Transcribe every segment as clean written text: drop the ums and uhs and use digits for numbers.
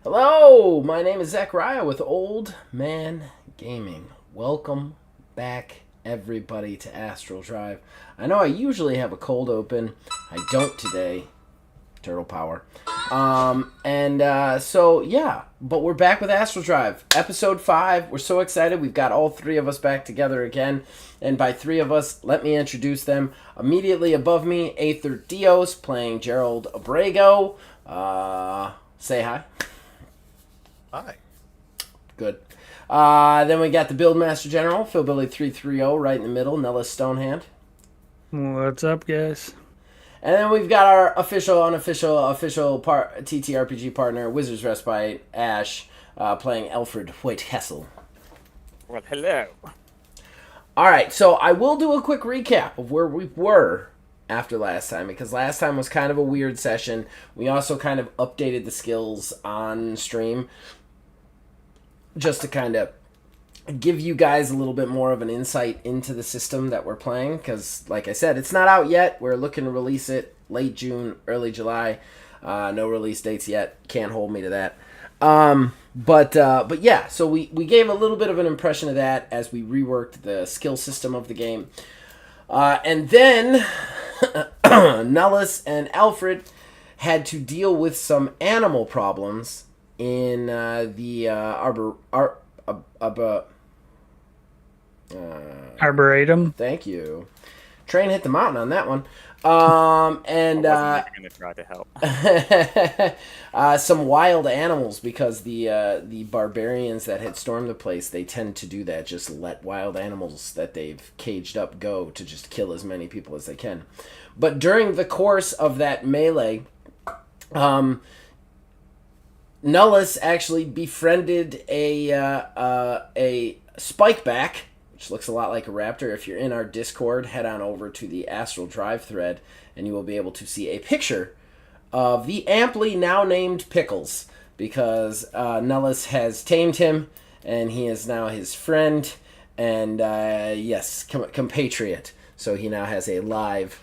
Hello, my name is Zachariah with Old Man Gaming. Welcome back, everybody, to Astral Drive. I know I usually have a cold open. I don't today. Turtle power. But we're back with Astral Drive. Episode 5. We're so excited. We've got all three of us back together again. And by three of us, let me introduce them. Immediately above me, Aether Dios playing Jerrold Abrego. Say hi. Hi. Good. Then we got the Buildmaster General, Philbilly 330, right in the middle, Nellis Stonehand. What's up, guys? And then we've got our unofficial TTRPG partner, Wizard's Respite, Ash, playing Alfred White-Hessel. Well, hello. All right, so I will do a quick recap of where we were after last time, because last time was kind of a weird session. We also kind of updated the skills on stream just to kind of give you guys a little bit more of an insight into the system that we're playing, because like I said, it's not out yet. We're looking to release it late June, early July. No release dates yet. Can't hold me to that. But yeah, so we gave a little bit of an impression of that as we reworked the skill system of the game. And then Nellis and Alfred had to deal with some animal problems in the Arboretum. Thank you. Train hit the mountain on that one. I wasn't even gonna try to help. Some wild animals, because the barbarians that had stormed the place, they tend to do that. Just let wild animals that they've caged up go to just kill as many people as they can. But during the course of that melee, Nellis actually befriended a spikeback, which looks a lot like a raptor. If you're in our Discord, head on over to the Astral Drive thread, and you will be able to see a picture of the amply now named Pickles, because Nellis has tamed him, and he is now his friend, and yes, compatriot. So he now has a live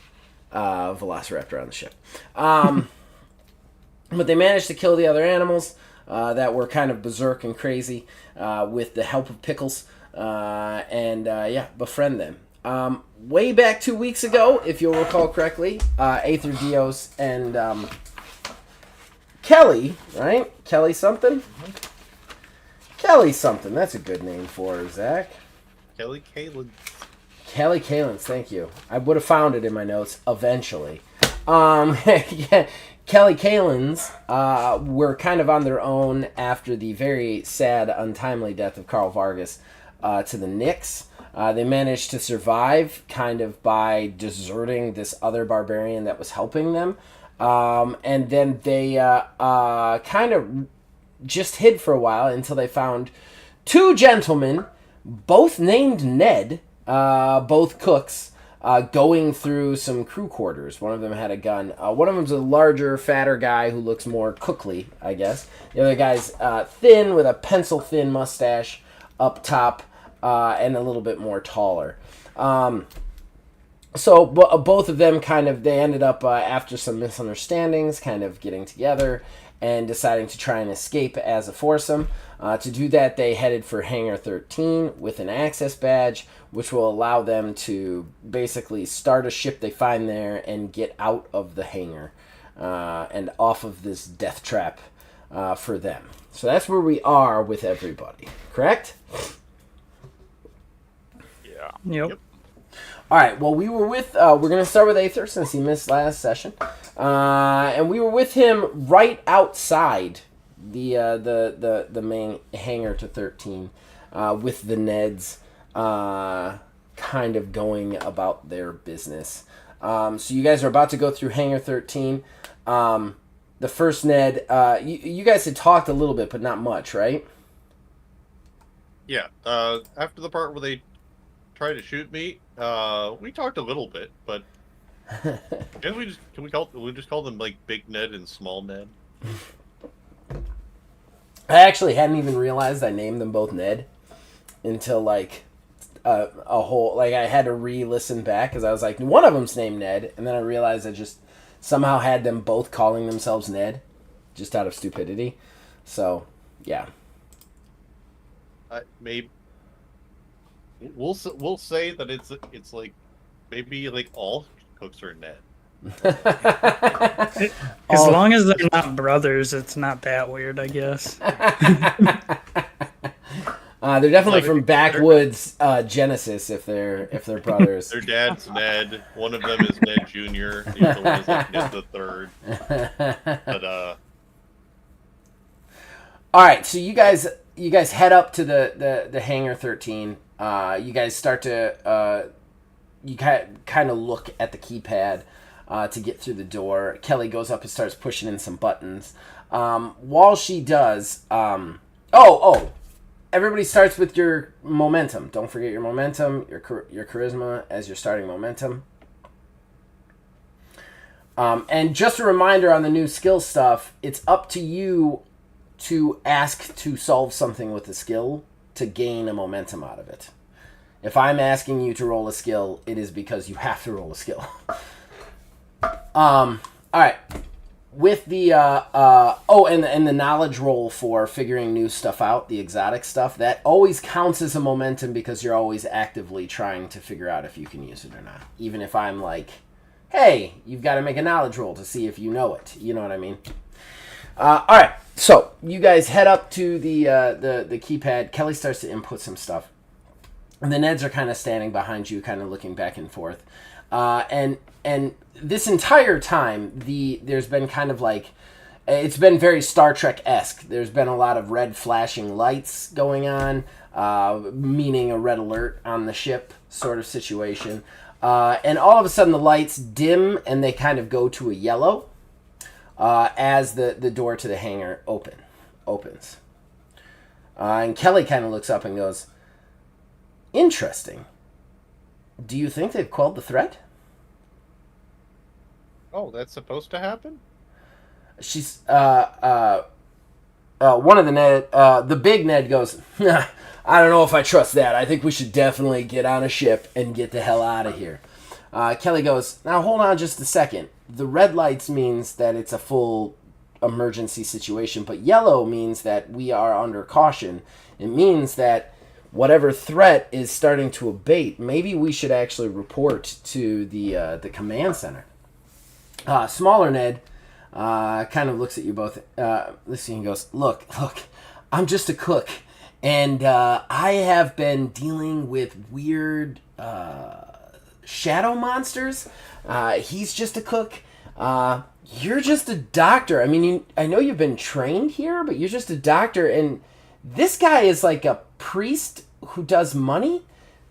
velociraptor on the ship. But they managed to kill the other animals that were kind of berserk and crazy with the help of Pickles. Befriend them. Way back 2 weeks ago, if you'll recall correctly, Aether Dios and Kelly, right? Kelly something? Kelly something. That's a good name for her, Zach. Kelly Kalins. Kelly Kalins, thank you. I would have found it in my notes eventually. Yeah. Kelly Kalins were kind of on their own after the very sad, untimely death of Carl Vargas to the Knicks. They managed to survive kind of by deserting this other barbarian that was helping them. And then they kind of just hid for a while until they found two gentlemen, both named Ned, both cooks, going through some crew quarters. One of them had a gun. One of them's a larger, fatter guy who looks more cookly, I guess. The other guy's thin with a pencil-thin mustache up top and a little bit more taller. So both of them they ended up, after some misunderstandings, kind of getting together and deciding to try and escape as a foursome. To do that, they headed for Hangar 13 with an access badge, which will allow them to basically start a ship they find there and get out of the hangar and off of this death trap for them. So that's where we are with everybody, correct? Yeah. Yep. All right, well, we were with, we're going to start with Aether since he missed last session. And we were with him right outside the main hangar to 13 with the Neds kind of going about their business. So you guys are about to go through hangar 13. The first Ned, you guys had talked a little bit, but not much, right? Yeah. After the part where they tried to shoot me, we talked a little bit, but I guess we just call them like Big Ned and Small Ned. I actually hadn't even realized I named them both Ned until like a whole, like I had to re-listen back because I was like, one of them's named Ned, and then I realized I just somehow had them both calling themselves Ned, just out of stupidity. So, yeah. Maybe we'll say that it's like maybe like all cooks are Ned. As long as they're not brothers, it's not that weird, I guess. They're definitely from backwoods Genesis if they're brothers. Their dad's Ned. One of them is Ned Jr. The other one is like Ned the Third. But all right, so you guys head up to the hangar 13. You guys start to you kind of look at the keypad to get through the door. Kelly goes up and starts pushing in some buttons. While she does, everybody starts with your momentum. Don't forget your momentum, your charisma as your starting momentum. And just a reminder on the new skill stuff, it's up to you to ask to solve something with a skill to gain a momentum out of it. If I'm asking you to roll a skill, it is because you have to roll a skill. All right. With the and the knowledge roll for figuring new stuff out, the exotic stuff, that always counts as a momentum because you're always actively trying to figure out if you can use it or not. Even if I'm like, hey, you've got to make a knowledge roll to see if you know it. You know what I mean? All right. So you guys head up to the keypad. Kelly starts to input some stuff. And the Neds are kind of standing behind you, kind of looking back and forth. And this entire time, there's been kind of like, it's been very Star Trek-esque. There's been a lot of red flashing lights going on, meaning a red alert on the ship sort of situation. And all of a sudden the lights dim and they kind of go to a yellow as the door to the hangar opens. And Kelly kind of looks up and goes, interesting. Do you think they've quelled the threat? Oh, that's supposed to happen? She's one of the Ned, the big Ned goes, I don't know if I trust that. I think we should definitely get on a ship and get the hell out of here. Kelly goes, now hold on just a second. The red lights means that it's a full emergency situation, but yellow means that we are under caution. It means that whatever threat is starting to abate. Maybe we should actually report to the command center. Smaller Ned kind of looks at you both. Listen, he goes, look, I'm just a cook, and I have been dealing with weird shadow monsters. He's just a cook. You're just a doctor. I mean, I know you've been trained here, but you're just a doctor, and this guy is like a priest who does money.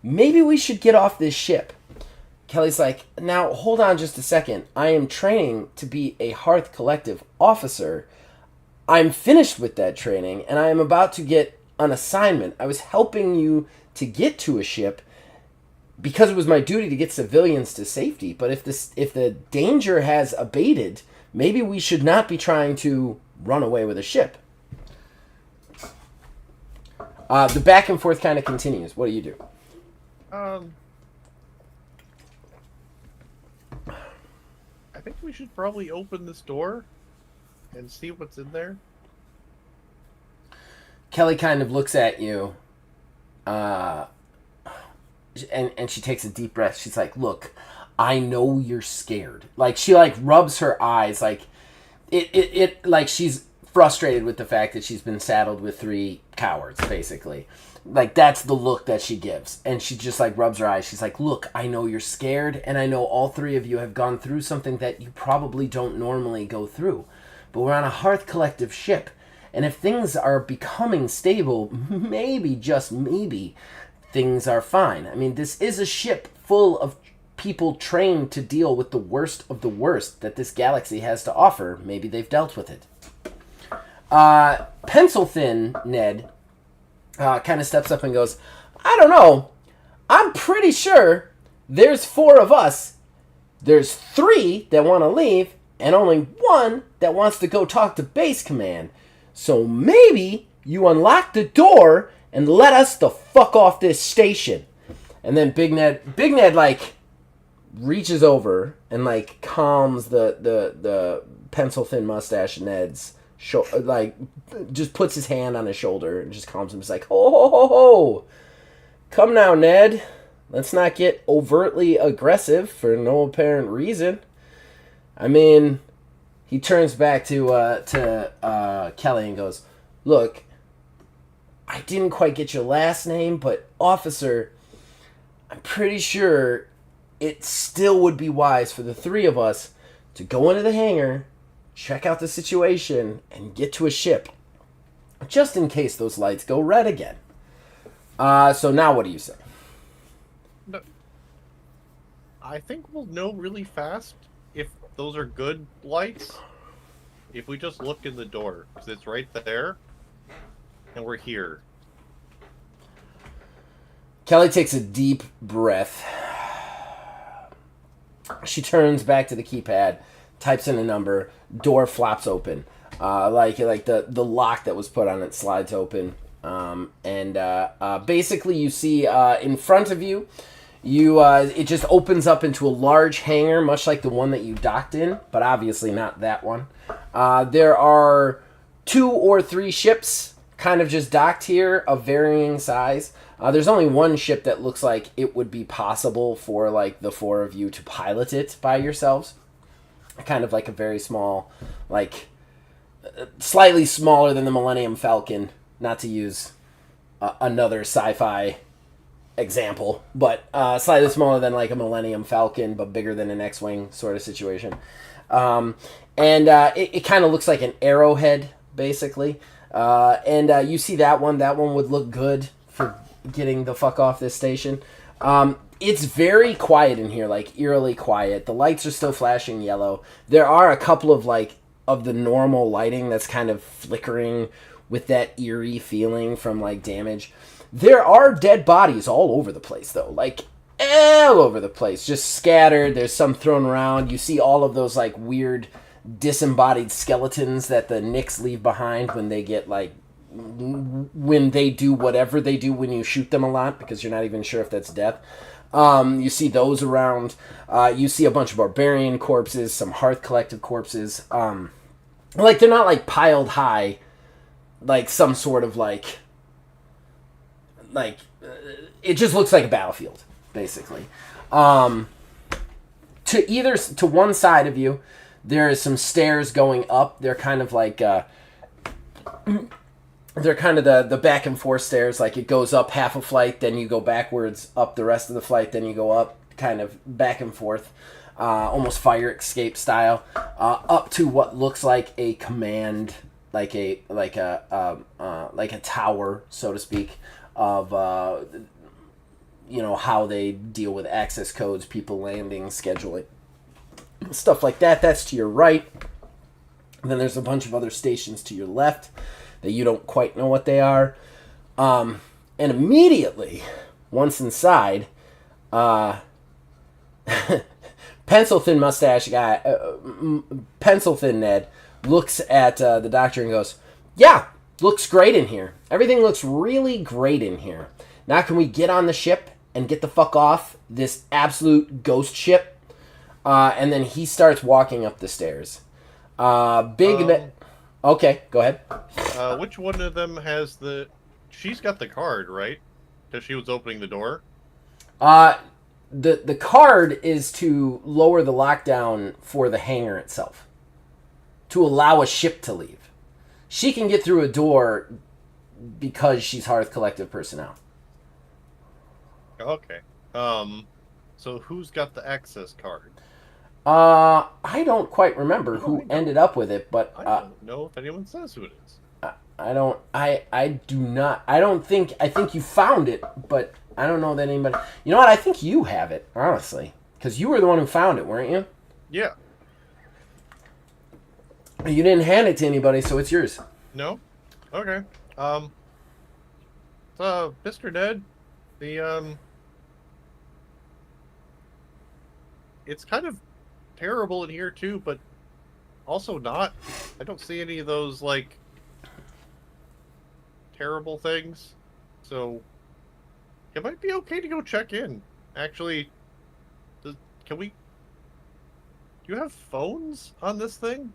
Maybe we should get off this ship. Kelly's like, now hold on just a second. I am training to be a Hearth Collective officer. I'm finished with that training, and I am about to get an assignment. I was helping you to get to a ship because it was my duty to get civilians to safety. But if the danger has abated, maybe we should not be trying to run away with a ship. The back and forth kind of continues. What do you do? I think we should probably open this door and see what's in there. Kelly kind of looks at you, and she takes a deep breath. She's like, look, I know you're scared. Like, she like rubs her eyes, like it like she's frustrated with the fact that she's been saddled with 3 cowards, basically. Like, that's the look that she gives. And she just, like, rubs her eyes. She's like, look, I know you're scared, and I know all 3 of you have gone through something that you probably don't normally go through. But we're on a Hearth Collective ship, and if things are becoming stable, maybe, just maybe, things are fine. I mean, this is a ship full of people trained to deal with the worst of the worst that this galaxy has to offer. Maybe they've dealt with it. Pencil Thin Ned kind of steps up and goes, I don't know. I'm pretty sure there's 4 of us. There's 3 that want to leave, and only 1 that wants to go talk to base command. So maybe you unlock the door and let us the fuck off this station. And then Big Ned like reaches over and like calms the pencil thin mustache Ned's like, just puts his hand on his shoulder and just calms him. He's like, ho, ho, ho, ho. Come now, Ned. Let's not get overtly aggressive for no apparent reason. I mean, he turns back to Kelly and goes, look, I didn't quite get your last name, but officer, I'm pretty sure it still would be wise for the three of us to go into the hangar, check out the situation, and get to a ship, just in case those lights go red again. So now what do you say? No, I think we'll know really fast if those are good lights if we just look in the door, because it's right there, and we're here. Kelly takes a deep breath. She turns back to the keypad, types in a number, door flops open. Like the lock that was put on it slides open. Basically you see in front of you, it just opens up into a large hangar, much like the one that you docked in, but obviously not that one. There are 2 or 3 ships kind of just docked here of varying size. There's only one ship that looks like it would be possible for like the 4 of you to pilot it by yourselves. Kind of like a very small, like slightly smaller than the Millennium Falcon, not to use another sci-fi example, but slightly smaller than like a Millennium Falcon, but bigger than an X-Wing sort of situation. It kind of looks like an arrowhead, basically. You see that one. That one would look good for getting the fuck off this station. It's very quiet in here, like eerily quiet. The lights are still flashing yellow. There are a couple of like of the normal lighting that's kind of flickering with that eerie feeling from like damage. There are dead bodies all over the place though, like all over the place, just scattered. There's some thrown around. You see all of those like weird disembodied skeletons that the Knicks leave behind when they get like when they do whatever they do when you shoot them a lot, because you're not even sure if that's death. You see those around. You see a bunch of barbarian corpses, some Hearth Collective corpses. Like they're not like piled high, like some sort of like it just looks like a battlefield, basically. To one side of you, there is some stairs going up. They're kind of like they're kind of the back and forth stairs. Like it goes up half a flight, then you go backwards up the rest of the flight, then you go up kind of back and forth, almost fire escape style, up to what looks like a command, like a tower, so to speak, of how they deal with access codes, people landing, scheduling, stuff like that. That's to your right. And then there's a bunch of other stations to your left that you don't quite know what they are. And immediately, once inside, pencil thin mustache guy, pencil thin Ned, looks at the doctor and goes, "Yeah, looks great in here. Everything looks really great in here. Now can we get on the ship and get the fuck off this absolute ghost ship?" And then he starts walking up the stairs. Okay, go ahead. Which one of them has the... She's got the card, right? Because she was opening the door? The card is to lower the lockdown for the hangar itself. To allow a ship to leave. She can get through a door because she's Hearth Collective personnel. Okay. So who's got the access card? I don't quite remember who ended up with it, but I don't know if anyone says who it is. I do not. I think you found it, but I don't know that anybody... You know what? I think you have it, honestly. Because you were the one who found it, weren't you? Yeah. You didn't hand it to anybody, so it's yours. No? Okay. Mr. Ned, it's kind of terrible in here too, but also not. I don't see any of those, like, terrible things. So, it might be okay to go check in. Actually, do you have phones on this thing?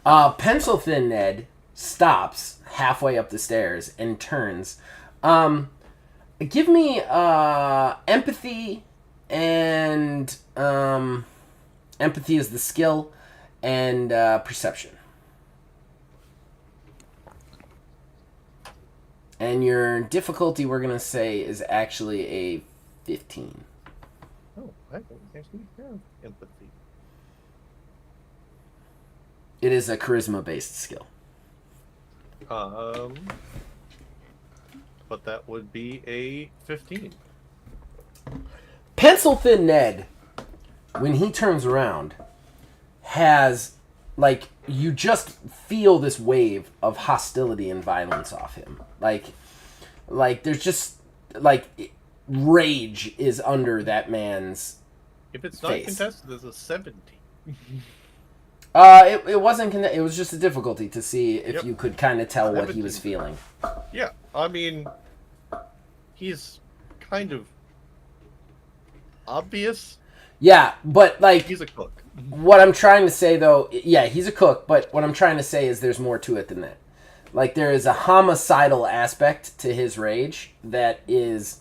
Pencil Thin Ned stops halfway up the stairs and turns. Give me empathy and empathy is the skill and perception. And your difficulty, we're gonna say, is actually a 15. Oh, I don't actually have empathy. It is a charisma-based skill. But that would be a 15. Pencil Thin Ned, when he turns around, has, like, you just feel this wave of hostility and violence off him. Like there's just, like, rage is under that man's If it's not face. contested, there's a 70. It wasn't, it was just a difficulty to see if you could kind of tell what he was feeling. Yeah, I mean, he's kind of obvious. Yeah, but, like, He's a cook. what I'm trying to say, though, yeah, he's a cook, but what I'm trying to say is there's more to it than that. Like, there is a homicidal aspect to his rage that is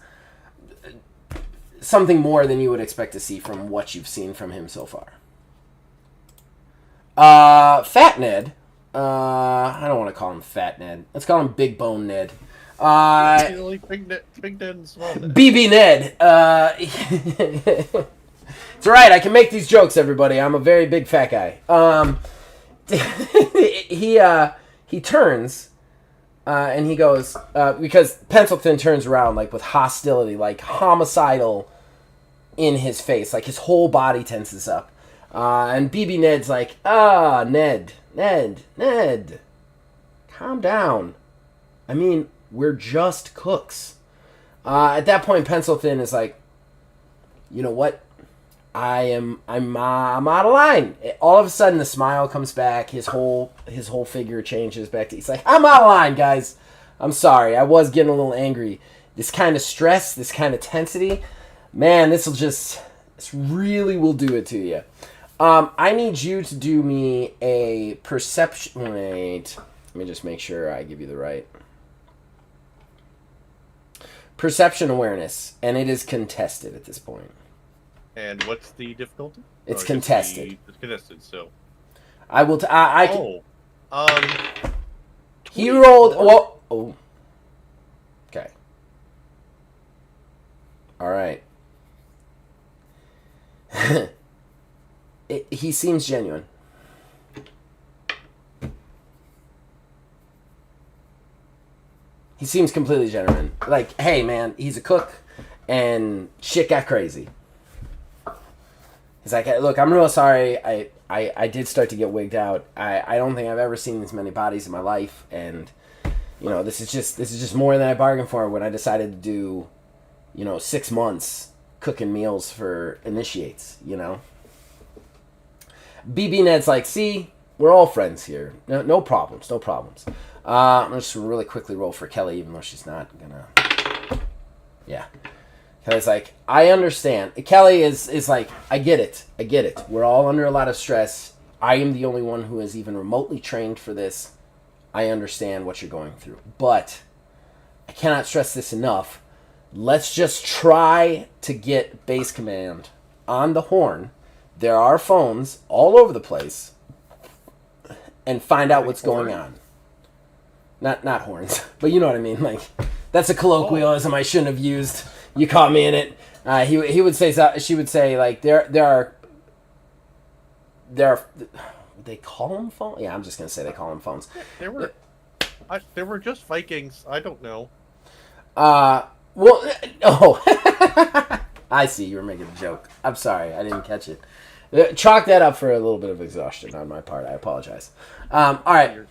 something more than you would expect to see from what you've seen from him so far. Fat Ned. I don't want to call him Fat Ned. Let's call him Big Bone Ned. Like Big Ned and Small Ned. BB Ned. It's alright, I can make these jokes, everybody. I'm a very big fat guy. He turns, and he goes, because Pencilton turns around, like, with hostility, like, homicidal in his face. Like, his whole body tenses up. And BB Ned's like, Ned. Calm down. I mean, we're just cooks. At that point, Pencilton is like, you know what? I'm out of line. All of a sudden, the smile comes back. His whole figure changes back to. He's like, I'm out of line, guys. I'm sorry. I was getting a little angry. This kind of stress, this kind of tensity, man. This really will do it to you. I need you to do me a perception. Wait, let me just make sure I give you the right perception awareness, and it is contested at this point. And what's the difficulty? It's contested. It's contested, so. I will. He 24? rolled. Well, oh. Okay. All right. He seems genuine. He seems completely genuine. Like, hey, man, he's a cook, and shit got crazy. He's like, hey, look, I'm real sorry. I did start to get wigged out. I don't think I've ever seen this many bodies in my life, and you know, this is just more than I bargained for when I decided to do, 6 months cooking meals for initiates. BB Ned's like, see, we're all friends here. No problems. I'm just gonna really quickly roll for Kelly, even though she's not gonna. Yeah. Kelly's like, I understand. Kelly is like, I get it. We're all under a lot of stress. I am the only one who is even remotely trained for this. I understand what you're going through. But I cannot stress this enough. Let's just try to get base command on the horn. There are phones all over the place. And find out what's going on. Not horns, but you know what I mean. Like, that's a colloquialism I shouldn't have used. You caught me in it. He would say, she would say, like, there are. They call them phones? Yeah, I'm just gonna say they call them phones. Yeah, they were just Vikings. I don't know. Well, oh, I see. You were making a joke. I'm sorry, I didn't catch it. Chalk that up for a little bit of exhaustion on my part. I apologize. All right.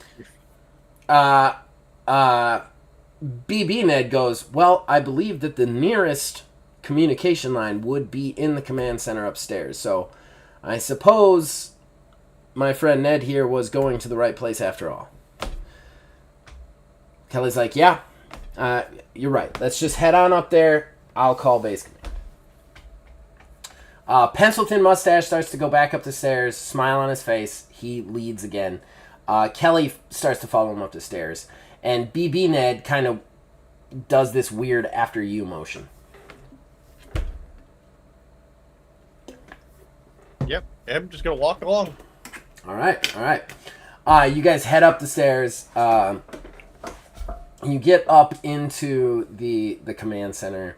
BB Ned goes, well, I believe that the nearest communication line would be in the command center upstairs. So I suppose my friend Ned here was going to the right place after all. Kelly's like, yeah, you're right. Let's just head on up there. I'll call base command. Pencilton Mustache starts to go back up the stairs, smile on his face. He leads again. Kelly starts to follow him up the stairs, and BB Ned kind of does this weird after you motion. Yep, I'm just gonna walk along. All right. You guys head up the stairs. You get up into the command center.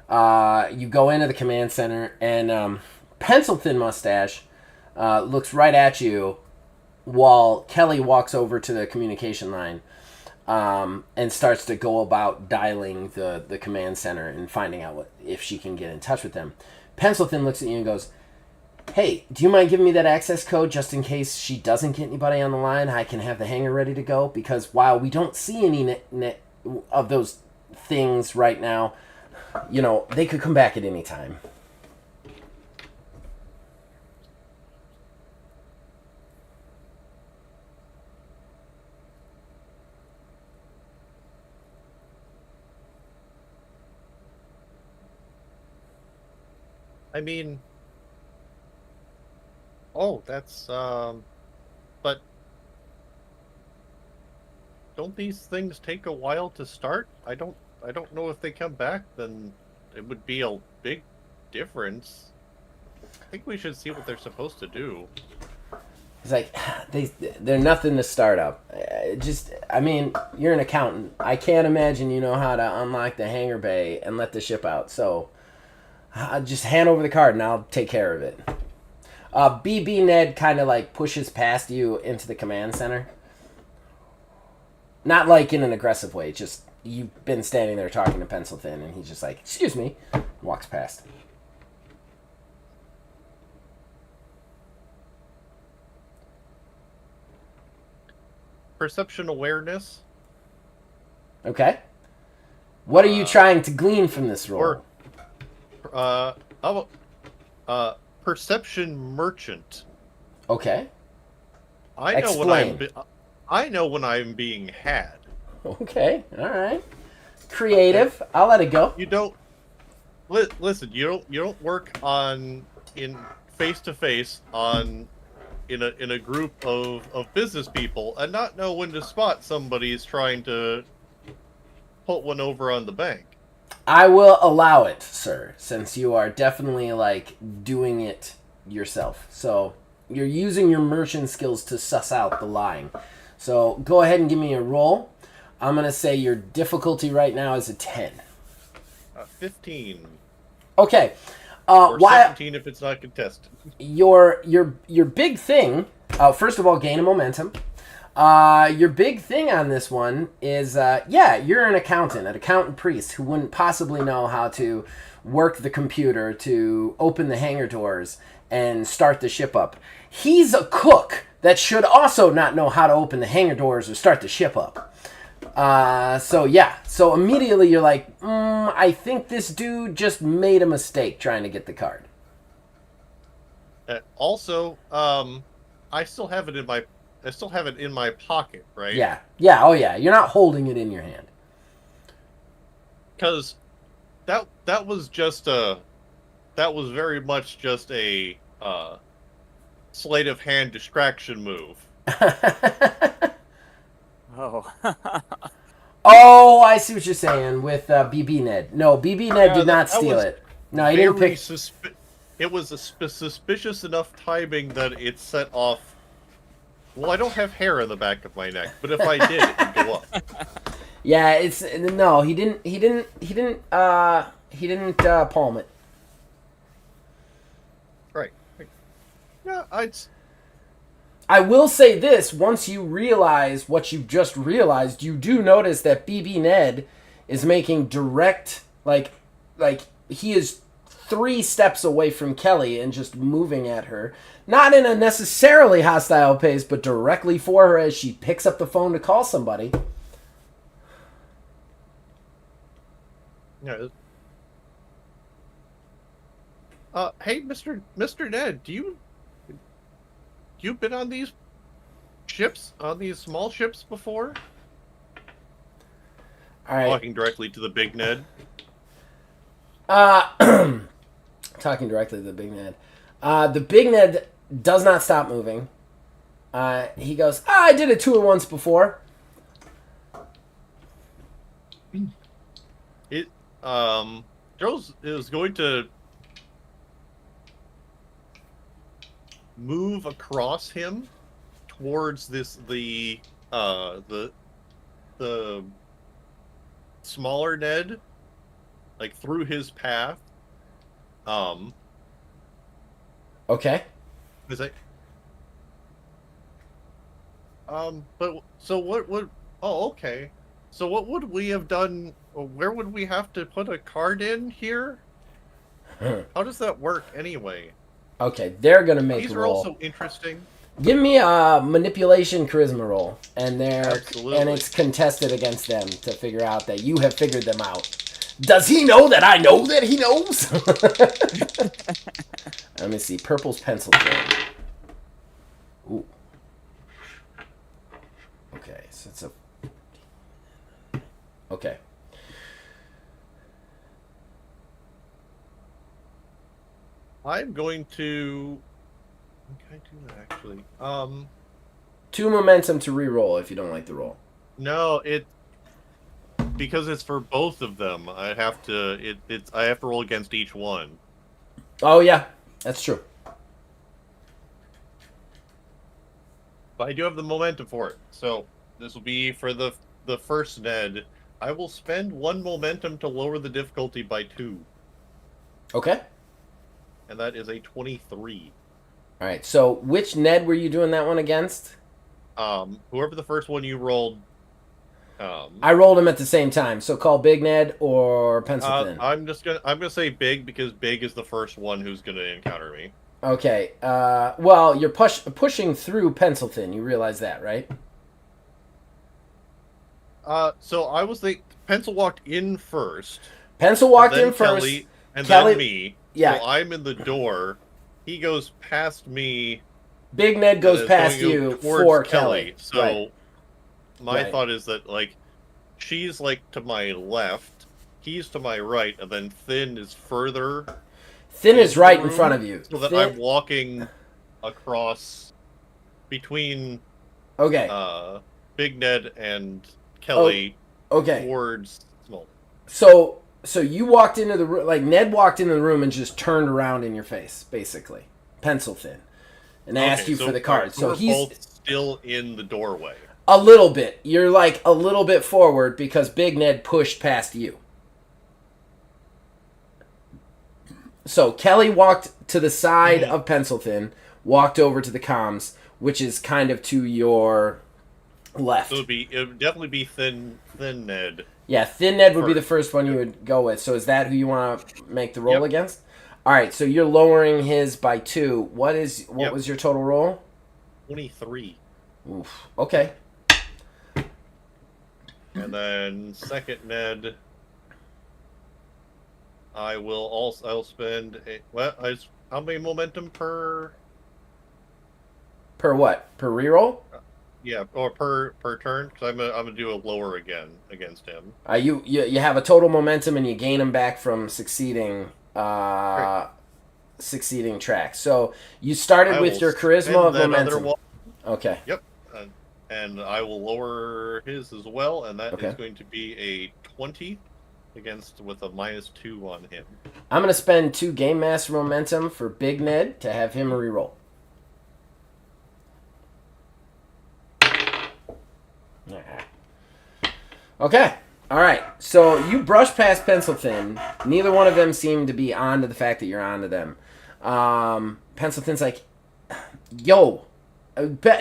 You go into the command center, and Pencil Thin Mustache looks right at you while Kelly walks over to the communication line and starts to go about dialing the command center and finding out if she can get in touch with them. Pencil Thin looks at you and goes, "Hey, do you mind giving me that access code just in case she doesn't get anybody on the line? I can have the hangar ready to go, because while we don't see any of those things right now, they could come back at any time." I mean, oh, that's but don't these things take a while to start? I don't know if they come back, then it wowould be a big difference. I think we should see what they're supposed to do. It's like, they're nothing to start up. You're an accountant. I can't imagine you know how to unlock the hangar bay and let the ship out. So, just hand over the card and I'll take care of it. BB Ned kind of like pushes past you into the command center. Not like in an aggressive way, just you've been standing there talking to Pencil Thin and he's just like, "Excuse me," walks past. Perception awareness. Okay. What are you trying to glean from this roll? Perception merchant. Okay. I know when I'm being had. Okay. All right. Creative. I'll let it go. You don't listen. You don't work in face to face in a group of business people and not know when to spot somebody's trying to put one over on the bank. I will allow it, sir, since you are definitely doing it yourself. So you're using your merchant skills to suss out the lying. So go ahead and give me a roll. I'm gonna say your difficulty right now is a 10. 15. Okay. Or 17 if it's not contested. Your big thing. First of all, gain a momentum. Your big thing on this one is, you're an accountant priest who wouldn't possibly know how to work the computer to open the hangar doors and start the ship up. He's a cook that should also not know how to open the hangar doors or start the ship up. So immediately you're like, I think this dude just made a mistake trying to get the card. Also, I still have it in my pocket, right? Yeah. Oh yeah. You're not holding it in your hand. Because that was very much just a sleight of hand distraction move. Oh. Oh, I see what you're saying with BB Ned. No, BB Ned did not steal it. No, he didn't pick. It was a suspicious enough timing that it set off. Well, I don't have hair on the back of my neck, but if I did, it would go up. Yeah, he didn't palm it. Right. Yeah, I will say this, once you realize what you just realized, you do notice that BB Ned is making direct, like he is 3 steps away from Kelly and just moving at her. Not in a necessarily hostile pace, but directly for her as she picks up the phone to call somebody. Yeah. Hey, Mr. Ned, you've been on these ships, on these small ships before? All right. Talking directly to the big Ned. Talking directly to the big Ned. The big Ned does not stop moving. He goes, I did a tour once before. Jerrold is going to move across him towards the smaller Ned, like through his path. Okay. Is it? But so what would? Oh, okay. So what would we have done? Where would we have to put a card in here? How does that work anyway? Okay, they're gonna make These a are roll. also interesting. Give me a manipulation charisma roll, and Absolutely. it's contested against them to figure out that you have figured them out. Does he know that I know that he knows? Let me see. Purple's pencil thin. Ooh. Okay, so it's a. Okay. I'm going to. Can I do that actually? 2 momentum to re-roll if you don't like the roll. No, because it's for both of them. I have to. I have to roll against each one. Oh yeah, that's true. But I do have the momentum for it. So this will be for the first Ned. I will spend 1 momentum to lower the difficulty by 2. Okay. And that is a 23. All right. So which Ned were you doing that one against? Whoever the first one you rolled. I rolled them at the same time. So call Big Ned or Pencil Thin. I'm gonna say Big because Big is the first one who's gonna encounter me. Okay. Well, you're pushing through Pencil Thin. You realize that, right? So I was Pencil walked in first. Pencil walked then in first. Kelly, and Kelly, then me. Yeah. So I'm in the door. He goes past me. Big Ned goes past going you towards for Kelly. So Right. my Right. thought is that she's to my left, he's to my right, and then Thin is further. Thin is right in front of you. So that Thin... I'm walking across between Big Ned and Kelly towards Small. So you walked into the room, Ned walked into the room and just turned around in your face, basically. Pencil Thin. And asked you for the card. So we're he's both still in the doorway. A little bit. You're a little bit forward because Big Ned pushed past you. So Kelly walked to the side of Pencil Thin, walked over to the comms, which is kind of to your left. So it would definitely be Thin Ned. Yeah, Thin Ned would be the first one you would go with. So is that who you want to make the roll against? All right, so you're lowering his by 2. What was your total roll? 23. Oof. Okay. And then second Ned, I'll spend how many momentum per? Per what? Per reroll? Yeah, or per turn, because I'm gonna do a lower again against him. You have a total momentum and you gain them back from succeeding tracks. So you started with your charisma of momentum. Okay. Yep. And I will lower his as well, and that is going to be a 20 with a -2 on him. I'm going to spend 2 Game Master momentum for Big Ned to have him reroll. Okay. All right. So you brush past Pencil Thin. Neither one of them seem to be onto the fact that you're onto them. Pencil Thin's like, yo.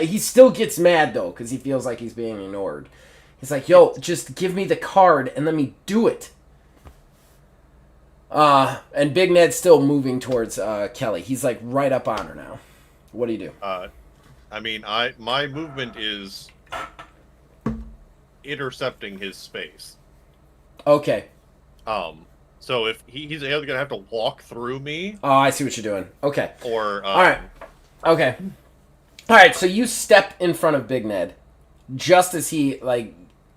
He still gets mad, though, because he feels like he's being ignored. He's like, yo, just give me the card and let me do it. And Big Ned's still moving towards Kelly. He's right up on her now. What do you do? My movement is intercepting his space. Okay. So if he's either going to have to walk through me. Oh, I see what you're doing. Okay. Or. All right. Okay. All right, so you step in front of Big Ned just as he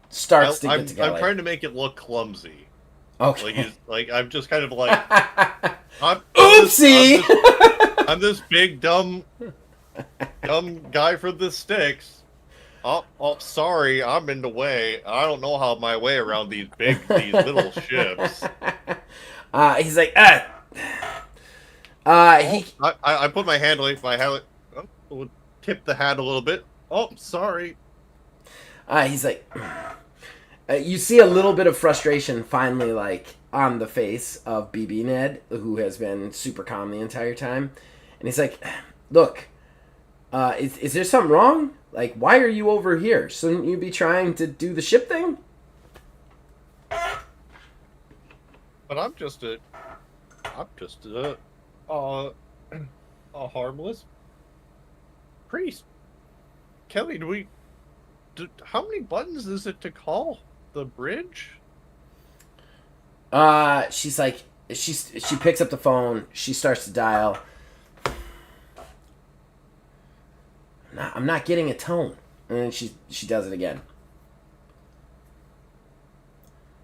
starts to get together. I'm trying to make it look clumsy. Okay. I'm just kind of oopsie. I'm this big dumb Dumb guy from the sticks. Oh, sorry, I'm in the way. I don't know how my way around these little ships. He's like, he. I put my hand like my hat. Would tip the hat a little bit. Oh, sorry. He's like, you see a little bit of frustration finally, like on the face of BB Ned, who has been super calm the entire time, and he's like, look, is there something wrong? Like, why are you over here? Shouldn't you be trying to do the ship thing? But I'm just a a harmless priest. Kelly, how many buttons is it to call the bridge? She's like, she picks up the phone. She starts to dial. I'm not getting a tone. And then she does it again.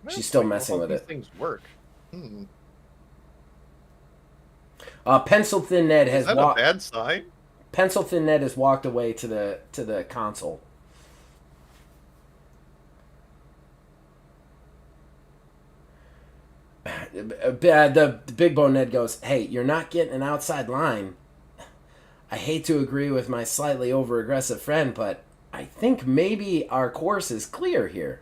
She's still messing with it. Things work. Pencil Thin Ned has Is that a bad sign? Pencil Thin Ned has walked away to the console. The Big Bone Ned goes, hey, you're not getting an outside line. I hate to agree with my slightly over-aggressive friend, but I think maybe our course is clear here.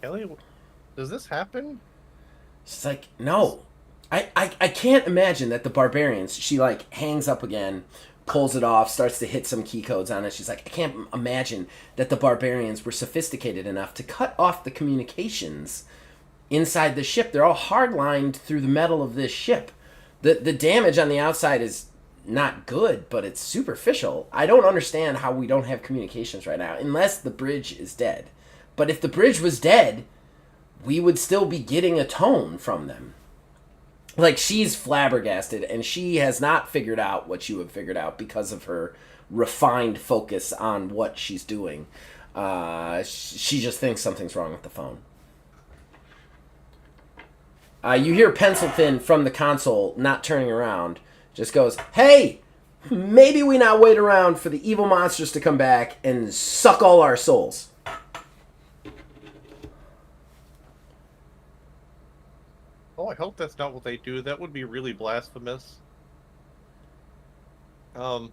Kelly, does this happen? She's like, no. I can't imagine that the barbarians, she like hangs up again, pulls it off, starts to hit some key codes on it. She's like, I can't imagine that the barbarians were sophisticated enough to cut off the communications inside the ship. They're all hard-lined through the metal of this ship. The damage on the outside is not good, but it's superficial. I don't understand how we don't have communications right now, unless the bridge is dead. But if the bridge was dead, we would still be getting a tone from them. Like, she's flabbergasted, and she has not figured out what you have figured out because of her refined focus on what she's doing. She just thinks something's wrong with the phone. You hear Pencil Thin from the console, not turning around, just goes, hey, maybe we not wait around for the evil monsters to come back and suck all our souls. Oh, I hope that's not what they do. That would be really blasphemous. Kelly,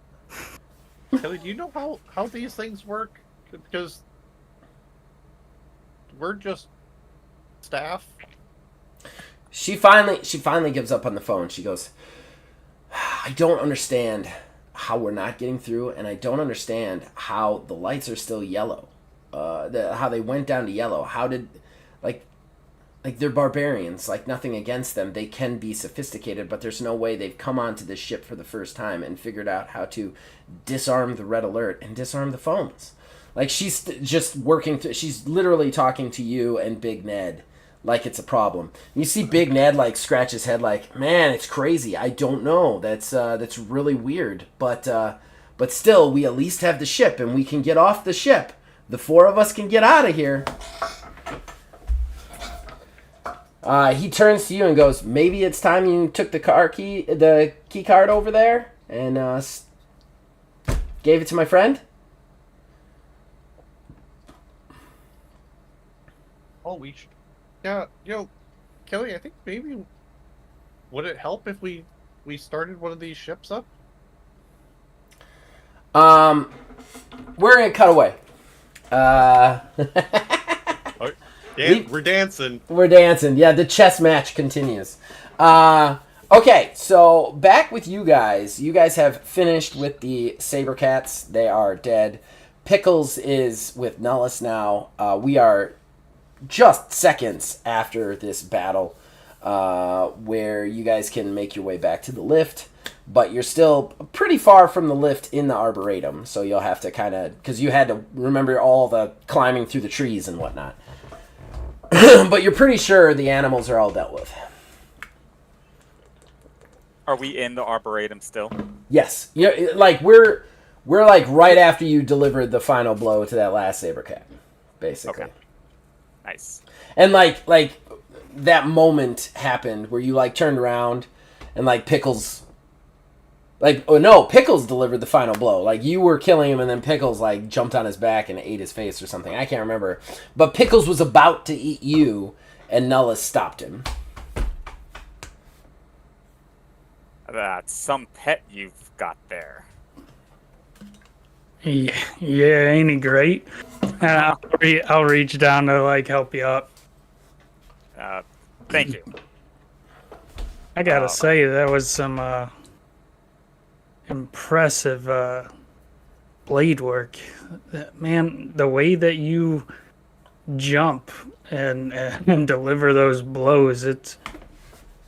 do you know how these things work? Because we're just staff. She finally gives up on the phone. She goes, I don't understand how we're not getting through, and I don't understand how the lights are still yellow. How they went down to yellow. How did, like they're barbarians, like nothing against them. They can be sophisticated, but there's no way they've come onto this ship for the first time and figured out how to disarm the red alert and disarm the phones. Like, she's just working through, she's literally talking to you and Big Ned like it's a problem. You see Big Ned like scratch his head like, man, it's crazy. I don't know. That's really weird. But still, we at least have the ship and we can get off the ship. The four of us can get out of here. He turns to you and goes, maybe it's time you took the key card over there and gave it to my friend? Oh, we should. Yeah, Kelly, I think maybe would it help if we started one of these ships up? We're gonna cut away. We're dancing. We're dancing. Yeah, the chess match continues. Okay, so back with you guys. You guys have finished with the Sabercats. They are dead. Pickles is with Nullus now. We are just seconds after this battle, where you guys can make your way back to the lift, but you're still pretty far from the lift in the Arboretum, so you'll have to kind of, because you had to remember all the climbing through the trees and whatnot. But you're pretty sure the animals are all dealt with. Are we in the Arboretum still? Yes. Yeah, like we're like right after you delivered the final blow to that last Sabercat, basically. Okay. Nice. And like that moment happened where you like turned around and like Pickles, like, oh no, Pickles delivered the final blow. Like you were killing him and then Pickles like jumped on his back and ate his face or something. I can't remember. But Pickles was about to eat you and Nullus stopped him. That's some pet you've got there. Yeah, ain't he great? And I'll reach down to like help you up. Thank you. I gotta say that was some impressive blade work. Man, the way that you jump and deliver those blows, it's,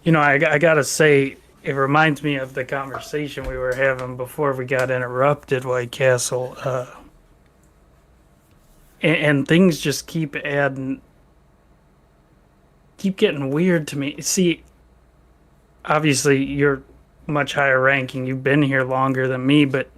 you know, I gotta say, it reminds me of the conversation we were having before we got interrupted, White Castle. And things just keep getting weird to me. See, obviously you're much higher ranking. You've been here longer than me, but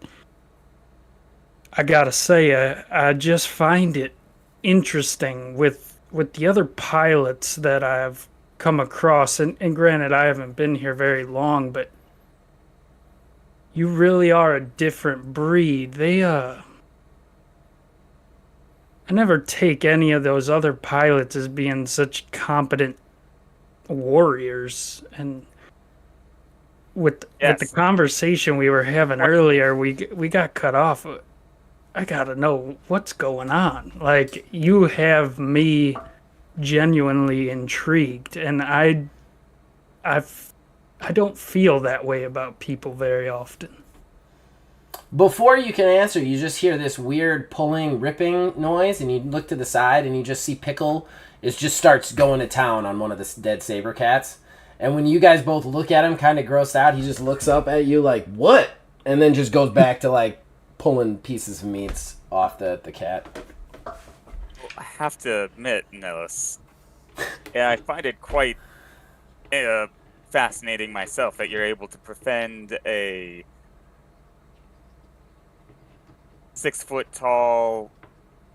I gotta say, I just find it interesting with the other pilots that I've come across, and granted I haven't been here very long, but you really are a different breed. I never take any of those other pilots as being such competent warriors. And with the conversation we were having earlier, we got cut off. I gotta know what's going on. Like, you have me genuinely intrigued, and I don't feel that way about people very often. Before you can answer, you just hear this weird pulling, ripping noise, and you look to the side, and you just see Pickle just starts going to town on one of the dead saber cats. And when you guys both look at him, kind of grossed out, he just looks up at you like, "What?" And then just goes back to like pulling pieces of meats off the cat. I have to admit, Nellis, I find it quite fascinating myself that you're able to defend a 6-foot-tall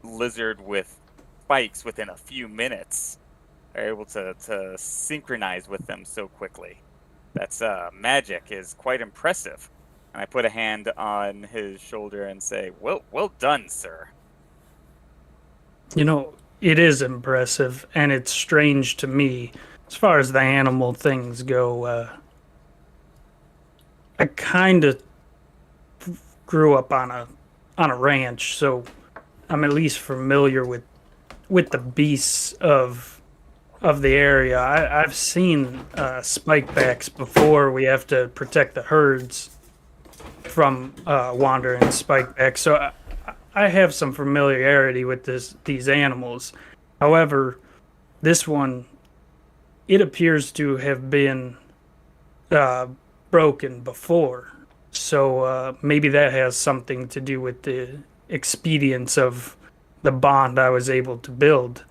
lizard with spikes within a few minutes. Are able to synchronize with them so quickly. That's magic is quite impressive. And I put a hand on his shoulder and say, well done, sir. You know, it is impressive, and it's strange to me. As far as the animal things go, I kind of grew up on a ranch, so I'm at least familiar with the beasts of the area. I've seen spikebacks before. We have to protect the herds from wandering spikebacks, so I have some familiarity with these animals. However, this one, it appears to have been broken before, so maybe that has something to do with the expedience of the bond I was able to build.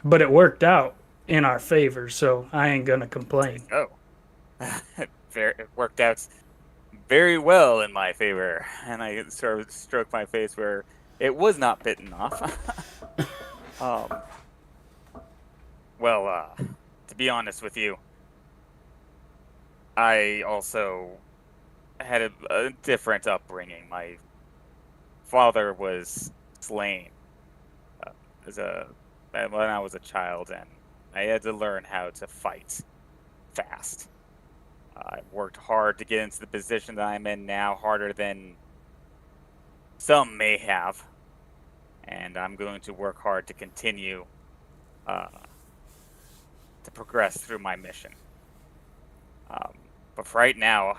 But it worked out in our favor, so I ain't gonna complain. Oh, it worked out very well in my favor, and I sort of stroked my face where it was not bitten off. To be honest with you, I also had a different upbringing. My father was slain when I was a child, and I had to learn how to fight fast. I worked hard to get into the position that I'm in now, harder than some may have, and I'm going to work hard to continue to progress through my mission. But for right now,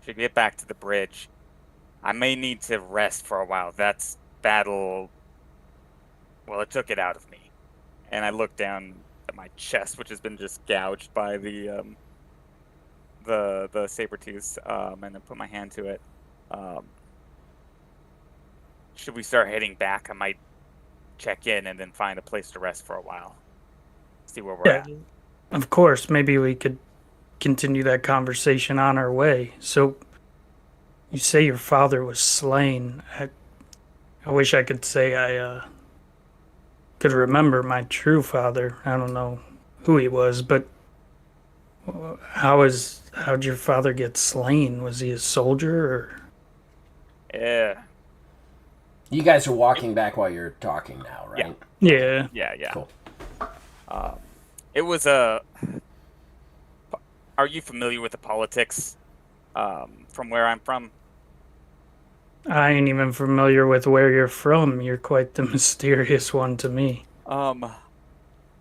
to get back to the bridge, I may need to rest for a while. That battle, well, it took it out of me. And I looked down at my chest, which has been just gouged by the saber-tooths, and then put my hand to it. Should we start heading back? I might check in and then find a place to rest for a while. See where we're at. Of course, maybe we could continue that conversation on our way. So, you say your father was slain. I wish I could say I could remember my true father. I don't know who he was, but how'd your father get slain? Was he a soldier or? Yeah. You guys are walking back while you're talking now, right? Yeah. Yeah. Cool. It was a. Are you familiar with the politics from where I'm from? I ain't even familiar with where you're from. You're quite the mysterious one to me.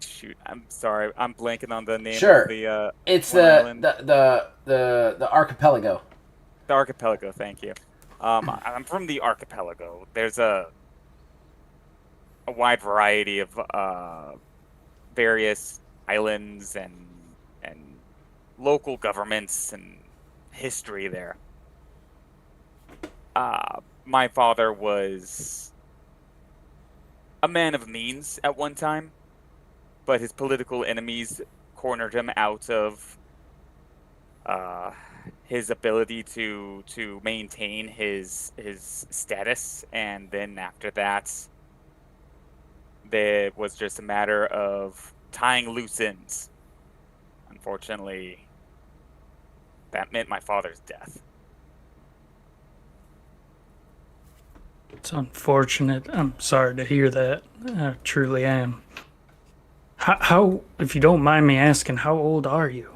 Shoot, I'm sorry. I'm blanking on the name Sure. of the It's one island. the archipelago. The archipelago, thank you. I'm from the archipelago. There's a wide variety of various islands and local governments and history there. My father was a man of means at one time, but his political enemies cornered him out of his ability to maintain his status, and then after that, there was just a matter of tying loose ends. Unfortunately, that meant my father's death. It's unfortunate. I'm sorry to hear that. I truly am. How, if you don't mind me asking, how old are you?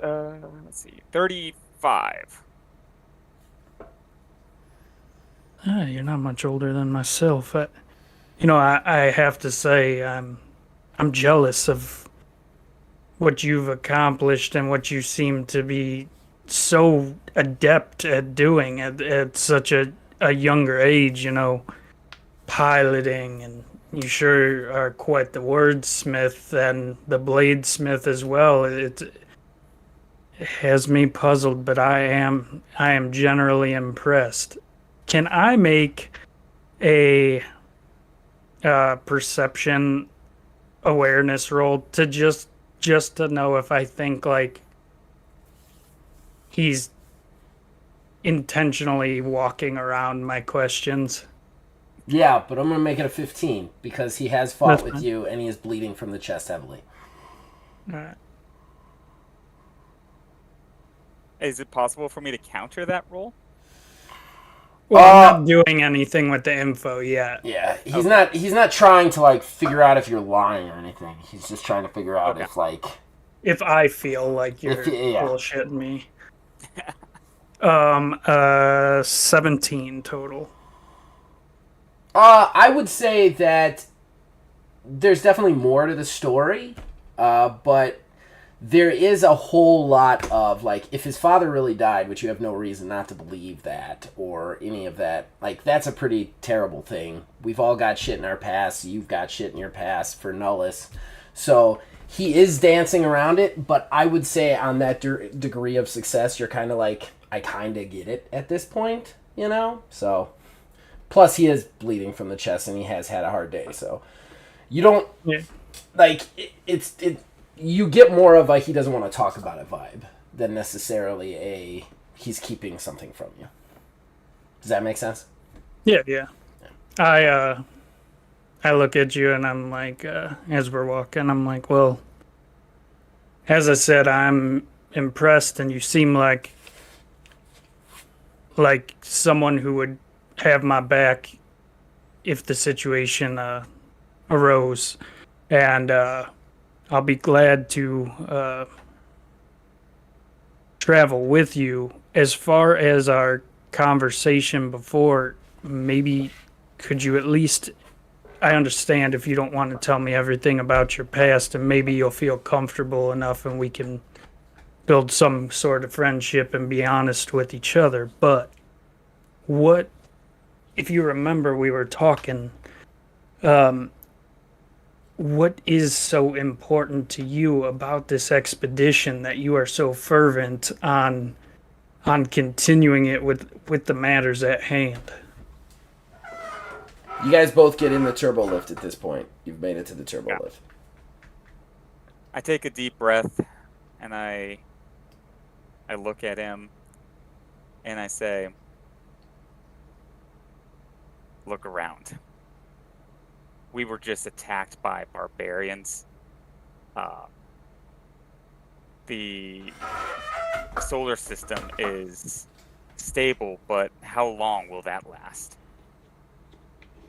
Let's see, 35. You're not much older than myself. I have to say, I'm jealous of what you've accomplished and what you seem to be so adept at doing at such a younger age, piloting, and you sure are quite the wordsmith and the bladesmith as well. It has me puzzled, but I am generally impressed. Can I make a perception awareness roll to just to know if I think like he's intentionally walking around my questions? Yeah, but I'm gonna make it a 15 because he has fought That's with fine. you and he is bleeding from the chest heavily. All right. Is it possible for me to counter that roll? Well, I'm not doing anything with the info yet. Yeah, he's not trying to like figure out if you're lying or anything. He's just trying to figure out Okay. if like If I feel like you're yeah. bullshitting me. 17 total. I would say that there's definitely more to the story, but there is a whole lot of, like, if his father really died, which you have no reason not to believe that, or any of that, like, that's a pretty terrible thing. We've all got shit in our past. You've got shit in your past for Nullus. So he is dancing around it, but I would say on that degree of success, you're kind of like, I kind of get it at this point, So, plus he is bleeding from the chest and he has had a hard day, so you don't, like, you get more of a he doesn't want to talk about it vibe than necessarily a he's keeping something from you. Does that make sense? Yeah. I look at you and I'm like, as we're walking, I'm like, well, as I said, I'm impressed and you seem like someone who would have my back if the situation arose, and I'll be glad to travel with you. As far as our conversation before, maybe could you at least, I understand if you don't want to tell me everything about your past, and maybe you'll feel comfortable enough and we can build some sort of friendship and be honest with each other. But what, if you remember, we were talking, what is so important to you about this expedition that you are so fervent on continuing it with the matters at hand? You guys both get in the turbo lift at this point. You've made it to the turbo lift. I take a deep breath and I look at him and I say, look around. we were just attacked by barbarians. The solar system is stable, but how long will that last?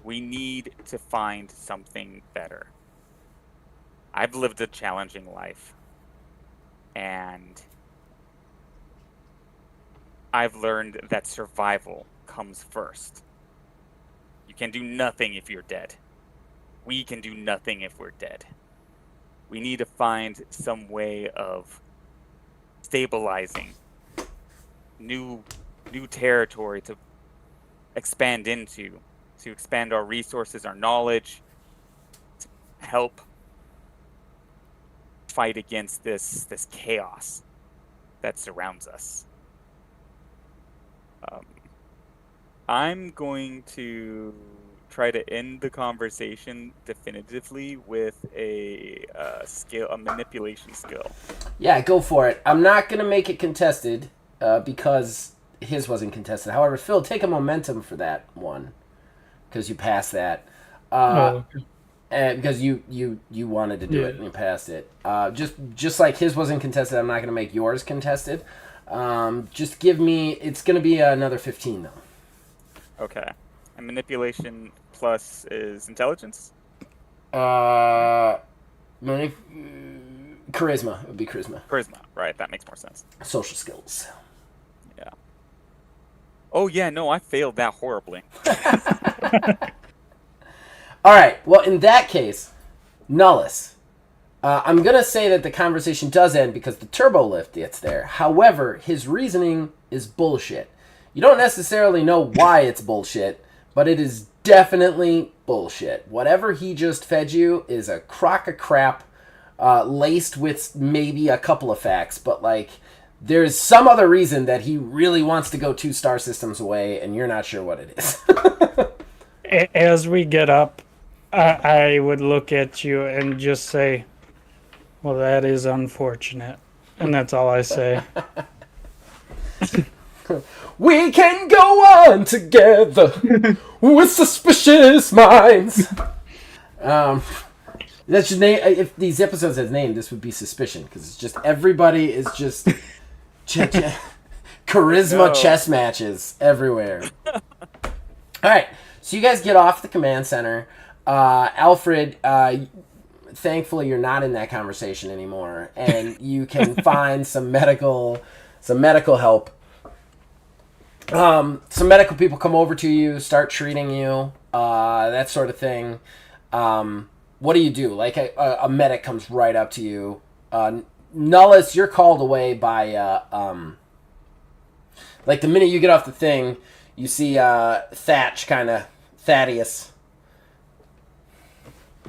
We need to find something better. I've lived a challenging life, and I've learned that survival comes first. You can do nothing if you're dead. We can do nothing if we're dead. We need to find some way of stabilizing new territory to expand into, to expand our resources, our knowledge, to help fight against this chaos that surrounds us. I'm going to try to end the conversation definitively with a manipulation skill. Yeah, go for it. I'm not going to make it contested because his wasn't contested. However, Phil, take a momentum for that one because you passed that. Okay. And because you wanted to do it and you passed it. Just like his wasn't contested, I'm not going to make yours contested. Just give me... It's going to be another 15, though. Okay. And manipulation plus is intelligence? Charisma. It would be charisma. Charisma. Right, that makes more sense. Social skills. Yeah. Oh, yeah, no, I failed that horribly. All right. Well, in that case, Nullus. I'm going to say that the conversation does end because the turbo lift gets there. However, his reasoning is bullshit. You don't necessarily know why it's bullshit, but it is definitely bullshit. Whatever he just fed you is a crock of crap laced with maybe a couple of facts, but like there's some other reason that he really wants to go 2 star systems away, and you're not sure what it is. As we get up, I would look at you and just say, well, that is unfortunate. And that's all I say. We can go on together with suspicious minds. That should name, if these episodes had name, this would be Suspicion, because it's just everybody is just charisma chess matches everywhere. All right, so you guys get off the command center. Alfred, thankfully you're not in that conversation anymore, and you can find some medical help. Some medical people come over to you, start treating you, that sort of thing. What do you do? Like a medic comes right up to you. Nullus, you're called away by, like the minute you get off the thing, you see Thaddeus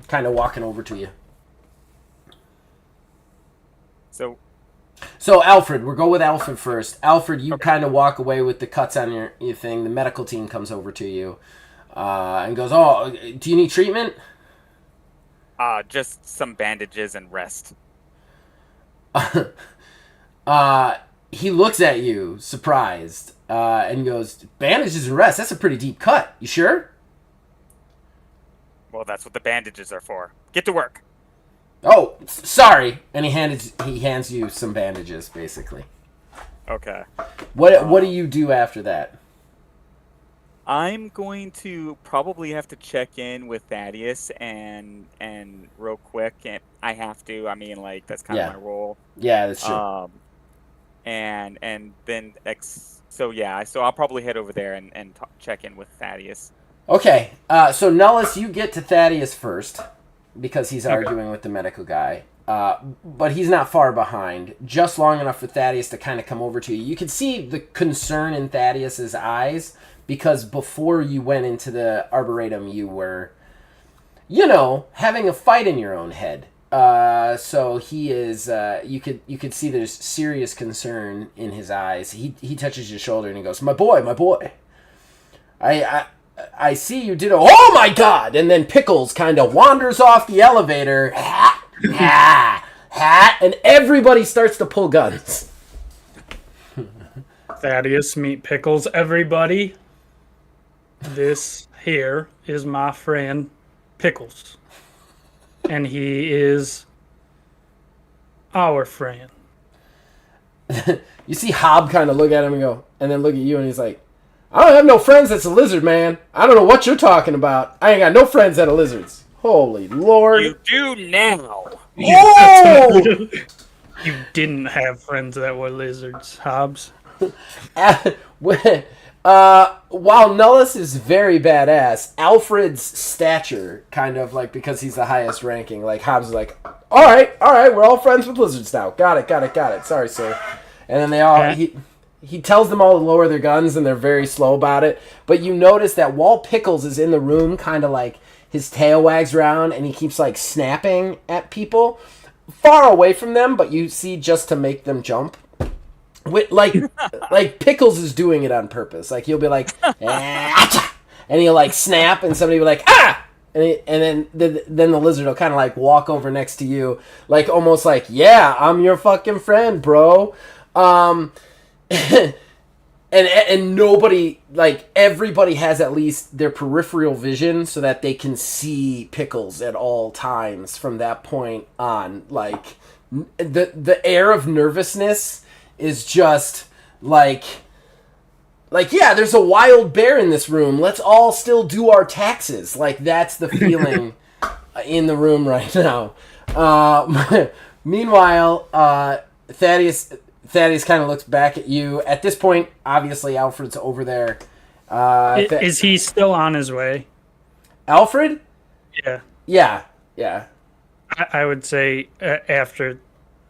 kind of walking over to you. So Alfred, we'll go with Alfred first. Alfred, you kind of walk away with the cuts on your thing. The medical team comes over to you and goes, "Oh, do you need treatment?" Just some bandages and rest. He looks at you, surprised, and goes, "Bandages and rest? That's a pretty deep cut. You sure?" Well, that's what the bandages are for. Get to work. Oh, sorry. And he hands you some bandages, basically. Okay. What do you do after that? I'm going to probably have to check in with Thaddeus and real quick, and I have to. I mean, like that's kind of my role. Yeah, that's true. And then so I'll probably head over there and check in with Thaddeus. Okay. So Nullus, you get to Thaddeus first because he's arguing with the medical guy. But he's not far behind, just long enough for Thaddeus to kind of come over to you. You can see the concern in Thaddeus's eyes because before you went into the Arboretum, you were, having a fight in your own head. So he is, you could see there's serious concern in his eyes. He touches your shoulder and he goes, my boy. I see you did oh my God! And then Pickles kind of wanders off the elevator, and everybody starts to pull guns. Thaddeus, meet Pickles. Everybody, this here is my friend, Pickles. And he is our friend. You see Hob kind of look at him and go, and then look at you, and he's like, I don't have no friends that's a lizard, man. I don't know what you're talking about. I ain't got no friends that are lizards. Holy Lord. You do now. Oh! You didn't have friends that were lizards, Hobbs. While Nullus is very badass, Alfred's stature, kind of like, because he's the highest ranking, like Hobbs is like, all right, we're all friends with lizards now. Got it. Sorry, sir. And then they all he tells them all to lower their guns, and they're very slow about it. But you notice that while Pickles is in the room, kind of like his tail wags around, and he keeps like snapping at people far away from them. But you see, just to make them jump. Like Pickles is doing it on purpose. Like he'll be like, "Ah!" And he'll like snap, and somebody will be like, ah, and then the lizard will kind of like walk over next to you, like almost like, yeah, I'm your fucking friend, bro. And nobody, like everybody has at least their peripheral vision so that they can see Pickles at all times from that point on. Like the air of nervousness is just like, yeah, there's a wild bear in this room. Let's all still do our taxes. Like, that's the feeling in the room right now. Meanwhile, Thaddeus kind of looks back at you. At this point, obviously, Alfred's over there. Is he still on his way? Alfred? Yeah. Yeah. I would say after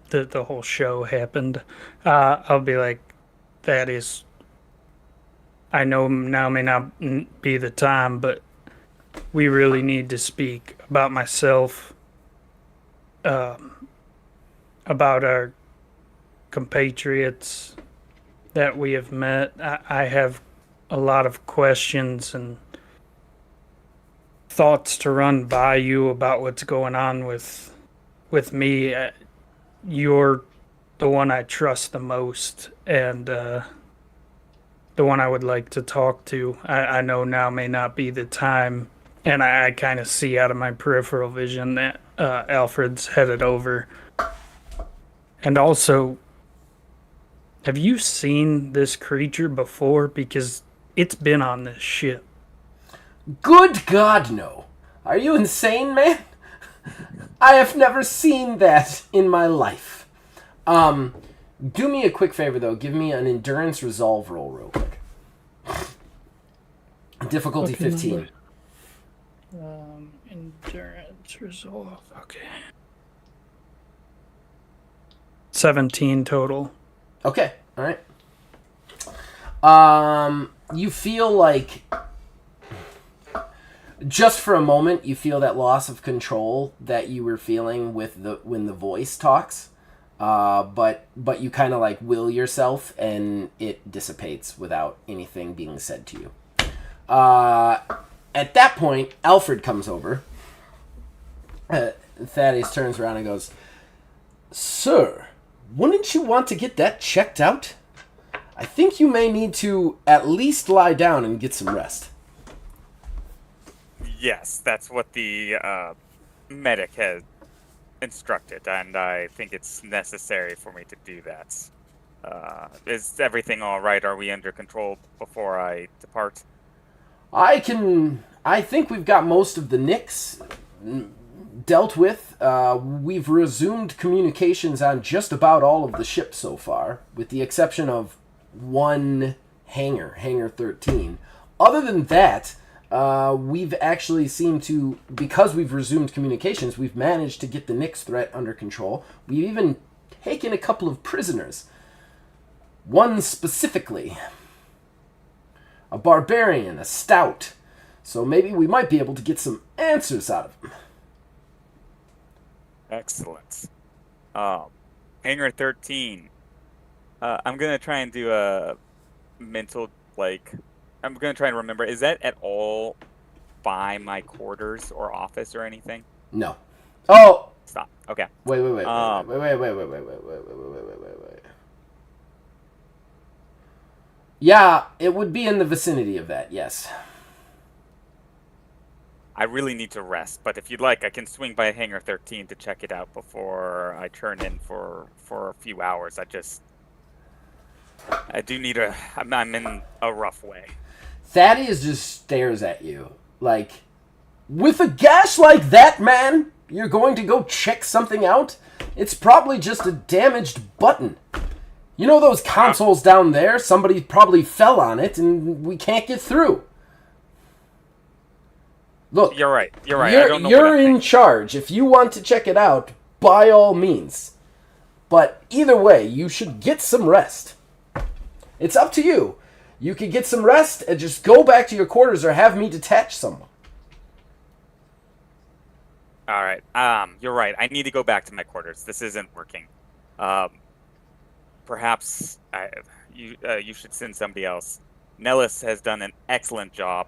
the whole show happened, I'll be like, Thaddeus, I know now may not be the time, but we really need to speak about myself, about our compatriots that we have met. I have a lot of questions and thoughts to run by you about what's going on with me. You're the one I trust the most, and the one I would like to talk to. I know now may not be the time, and I kind of see out of my peripheral vision that Alfred's headed over. And also, have you seen this creature before? Because it's been on this ship. Good God, no. Are you insane, man? I have never seen that in my life. Do me a quick favor, though. Give me an endurance resolve roll real quick. Difficulty 15. Endurance resolve. Okay. 17 total. Okay, all right. You feel like, just for a moment, you feel that loss of control that you were feeling when the voice talks, but you kind of like will yourself, and it dissipates without anything being said to you. At that point, Alfred comes over. Thaddeus turns around and goes, "Sir, wouldn't you want to get that checked out? I think you may need to at least lie down and get some rest." Yes, that's what the medic has instructed, and I think it's necessary for me to do that. Is everything all right? Are we under control before I depart? I think we've got most of the nicks dealt with. We've resumed communications on just about all of the ships so far, with the exception of one hangar 13. Other than that, we've actually seemed to, because we've resumed communications, we've managed to get the Nyx threat under control. We've even taken a couple of prisoners. One specifically, a barbarian, a stout. So maybe we might be able to get some answers out of him. Excellent. Hangar 13. I'm going to try and do a mental, I'm going to try and remember. Is that at all by my quarters or office or anything? No. Oh! Stop. Okay. Wait. Yeah, it would be in the vicinity of that, yes. I really need to rest. But if you'd like, I can swing by Hangar 13 to check it out before I turn in for a few hours. I do need I'm in a rough way. Thaddeus just stares at you like, with a gash like that, man, you're going to go check something out? It's probably just a damaged button. You know those consoles down there? Somebody probably fell on it and we can't get through. Look, You're right. I don't know You're in charge. If you want to check it out, by all means. But either way, you should get some rest. It's up to you. You could get some rest and just go back to your quarters or have me detach someone. All right. You're right. I need to go back to my quarters. This isn't working. Perhaps you should send somebody else. Nellis has done an excellent job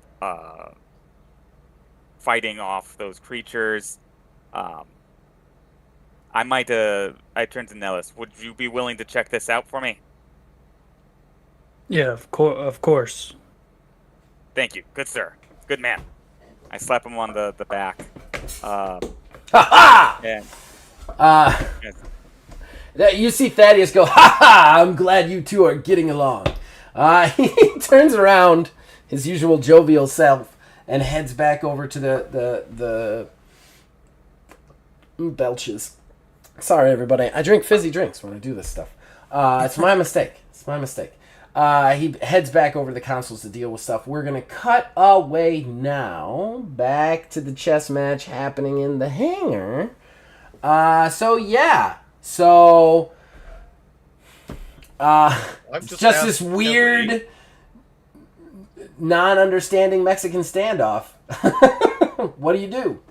fighting off those creatures. I turn to Nellis. Would you be willing to check this out for me? Yeah, of course. Thank you. Good sir. Good man. I slap him on the back. Ha-ha! And You see Thaddeus go, ha-ha! I'm glad you two are getting along. He turns around, his usual jovial self, and heads back over to the belches. Sorry, everybody. I drink fizzy drinks when I do this stuff. It's my mistake. He heads back over to the consoles to deal with stuff. We're going to cut away now back to the chess match happening in the hangar. It's just this weird, non-understanding Mexican standoff. What do you do?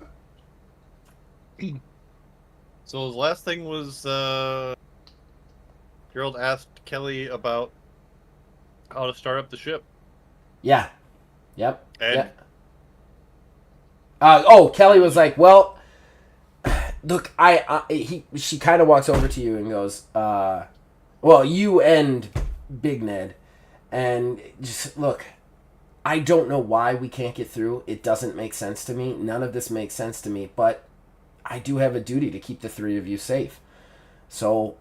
So the last thing was Jerrold asked Kelly about how to start up the ship. Yeah. Yep. And Kelly was like, well, look, she kind of walks over to you and goes, well, you and Big Ned, and just, look, I don't know why we can't get through. It doesn't make sense to me. None of this makes sense to me, but I do have a duty to keep the three of you safe. So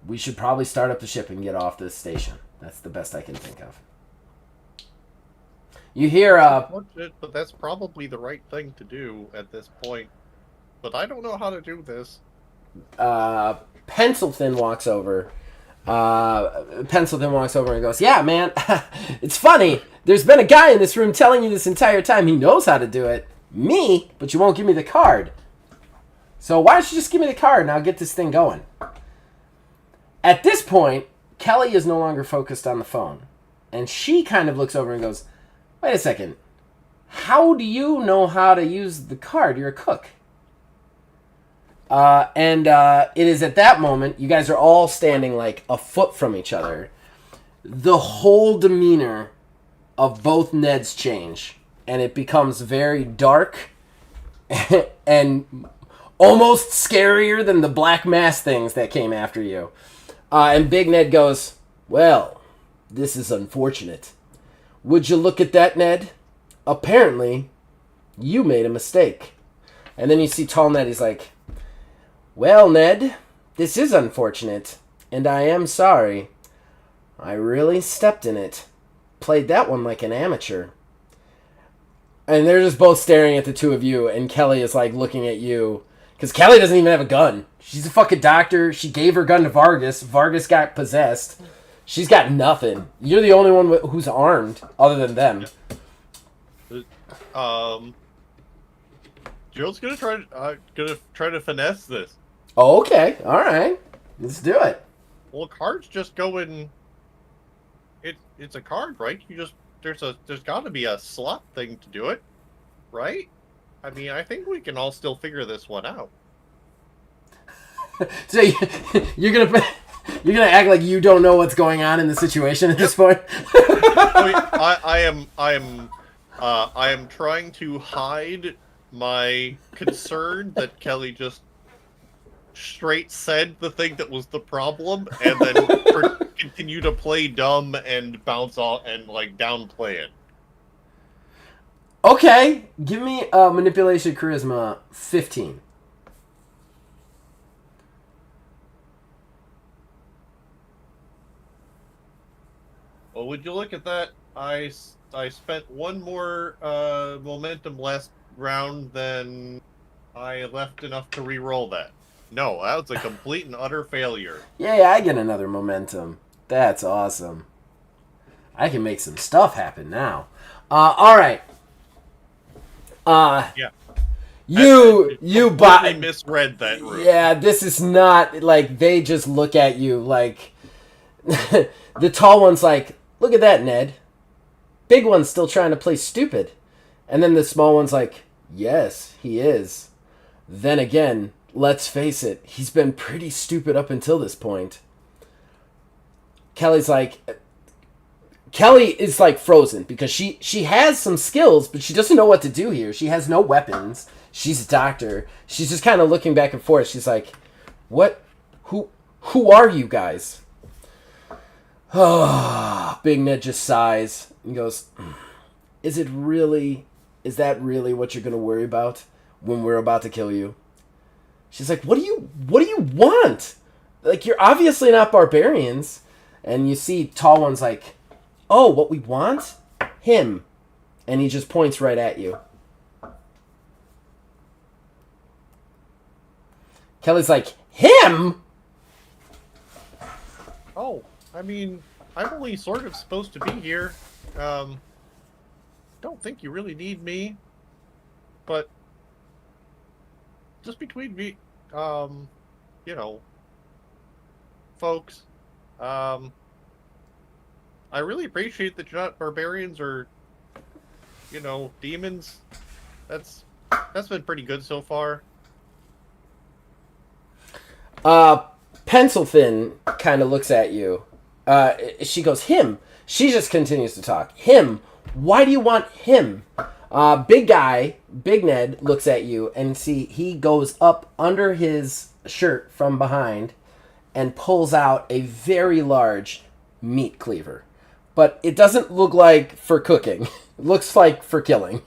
we should probably start up the ship and get off this station. That's the best I can think of. You hear, but that's probably the right thing to do at this point. But I don't know how to do this. Pencilthin walks over. And goes, yeah, man, it's funny. There's been a guy in this room telling you this entire time he knows how to do it. Me, but you won't give me the card. So why don't you just give me the card and I'll get this thing going. At this point, Kelly is no longer focused on the phone. And she kind of looks over and goes, wait a second. How do you know how to use the card? You're a cook. It is at that moment, you guys are all standing like a foot from each other. The whole demeanor of both Neds change. And it becomes very dark and almost scarier than the black mass things that came after you. And Big Ned goes, well, this is unfortunate. Would you look at that, Ned? Apparently, you made a mistake. And then you see Tall Ned, he's like, well, Ned, this is unfortunate, and I am sorry. I really stepped in it. Played that one like an amateur. And they're just both staring at the two of you, and Kelly is like looking at you. Because Kelly doesn't even have a gun. She's a fucking doctor. She gave her gun to Vargas. Vargas got possessed. She's got nothing. You're the only one who's armed, other than them. Jerrold's gonna try to finesse this. Oh, okay. All right. Let's do it. Well, cards just go in. It's a card, right? There's got to be a slot thing to do it, right? I mean, I think we can all still figure this one out. So you're gonna act like you don't know what's going on in the situation at this point. I am trying to hide my concern that Kelly just straight said the thing that was the problem, and then continue to play dumb and bounce off and like downplay it. Okay, give me manipulation charisma 15. Well, would you look at that? I spent one more momentum last round than I left enough to re-roll that. No, that was a complete and utter failure. Yay, I get another momentum. That's awesome. I can make some stuff happen now. All right. Yeah. You I misread that room. Yeah, this is not like they just look at you like the tall one's like, look at that, Ned. Big one's still trying to play stupid. And then the small one's like, yes, he is. Then again, let's face it, he's been pretty stupid up until this point. Kelly is like frozen because she has some skills, but she doesn't know what to do here. She has no weapons. She's a doctor. She's just kind of looking back and forth. She's like, what? Who are you guys? Oh, Big Ned just sighs and goes, is that really what you're going to worry about when we're about to kill you? She's like, what do you want? Like, you're obviously not barbarians. And you see tall one's like, oh, what we want? Him. And he just points right at you. Kelly's like, him? Oh, I mean, I'm only sort of supposed to be here. Don't think you really need me. But just between me, folks, I really appreciate that you're not barbarians or, demons. That's been pretty good so far. Pencilfin kind of looks at you. She goes, him. She just continues to talk. Him. Why do you want him? Big guy, Big Ned, looks at you and see he goes up under his shirt from behind and pulls out a very large meat cleaver. But it doesn't look like for cooking. It looks like for killing.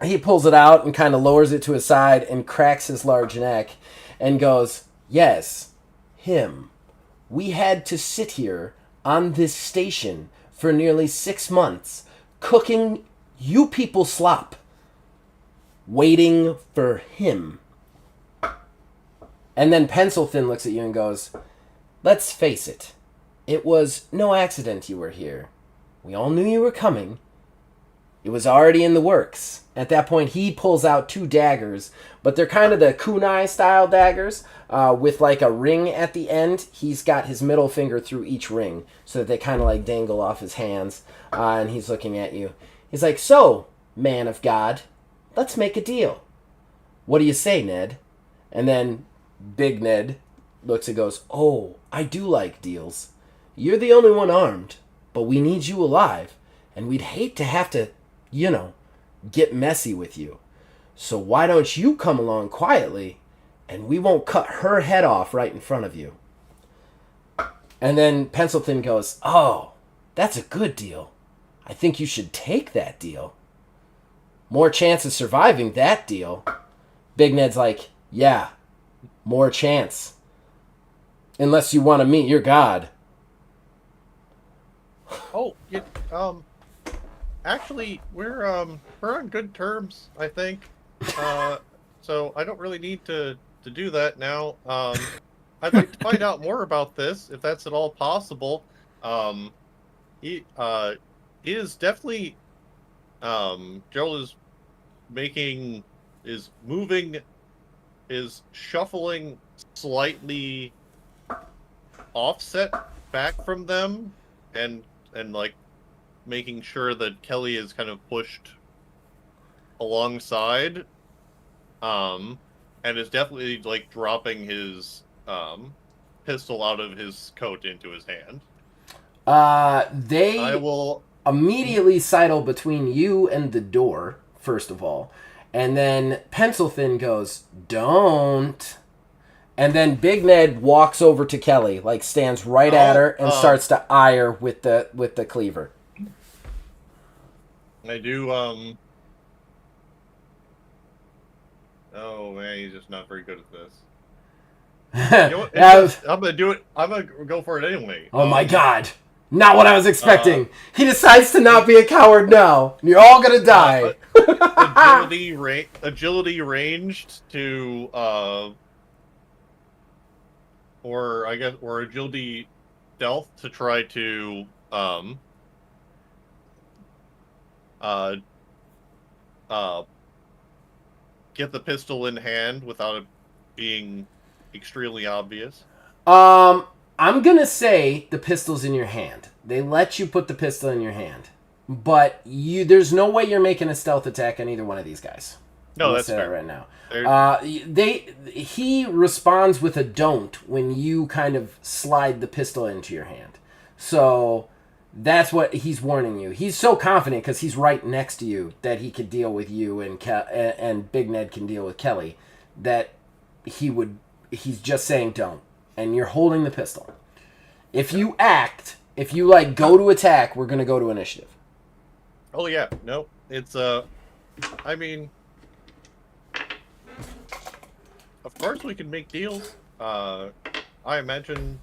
He pulls it out and kind of lowers it to his side and cracks his large neck and goes, yes, him. We had to sit here on this station for nearly 6 months, cooking you people slop, waiting for him. And then Pencilfin looks at you and goes, let's face it. It was no accident you were here. We all knew you were coming. It was already in the works. At that point, he pulls out 2 daggers, but they're kind of the kunai-style daggers with like a ring at the end. He's got his middle finger through each ring so that they kind of like dangle off his hands, and he's looking at you. He's like, so, man of God, let's make a deal. What do you say, Ned? And then Big Ned looks and goes, oh, I do like deals. You're the only one armed, but we need you alive, and we'd hate to have to, get messy with you. So why don't you come along quietly, and we won't cut her head off right in front of you. And then Pencilfin goes, oh, that's a good deal. I think you should take that deal. More chance of surviving that deal. Big Ned's like, yeah, more chance. Unless you want to meet your god. Oh, actually, we're on good terms, I think. So I don't really need to do that now. I'd like to find out more about this, if that's at all possible. He is definitely Jerrold is moving, is shuffling slightly offset back from them, and like making sure that Kelly is kind of pushed alongside, and is definitely like dropping his pistol out of his coat into his hand. They I will immediately sidle between you and the door, first of all, and then Pencilfin goes, don't. And then Big Ned walks over to Kelly, like stands right at her and starts to eye her with the cleaver. I do, oh man, he's just not very good at this. You know what? I'm gonna do it. I'm gonna go for it anyway. Oh my god. Not what I was expecting. He decides to not be a coward now. You're all gonna die. Agility ranged to, or I guess, or agility stealth to try to, get the pistol in hand without it being extremely obvious. I'm gonna say the pistol's in your hand. They let you put the pistol in your hand, but there's no way you're making a stealth attack on either one of these guys. No, that's fair. Right now. He responds with a don't when you kind of slide the pistol into your hand. So that's what he's warning you. He's so confident because he's right next to you that he could deal with you and Big Ned can deal with Kelly. That he's just saying don't, and you're holding the pistol. If you go to attack, we're gonna go to initiative. Oh yeah, no, it's I mean, of course we can make deals. I imagine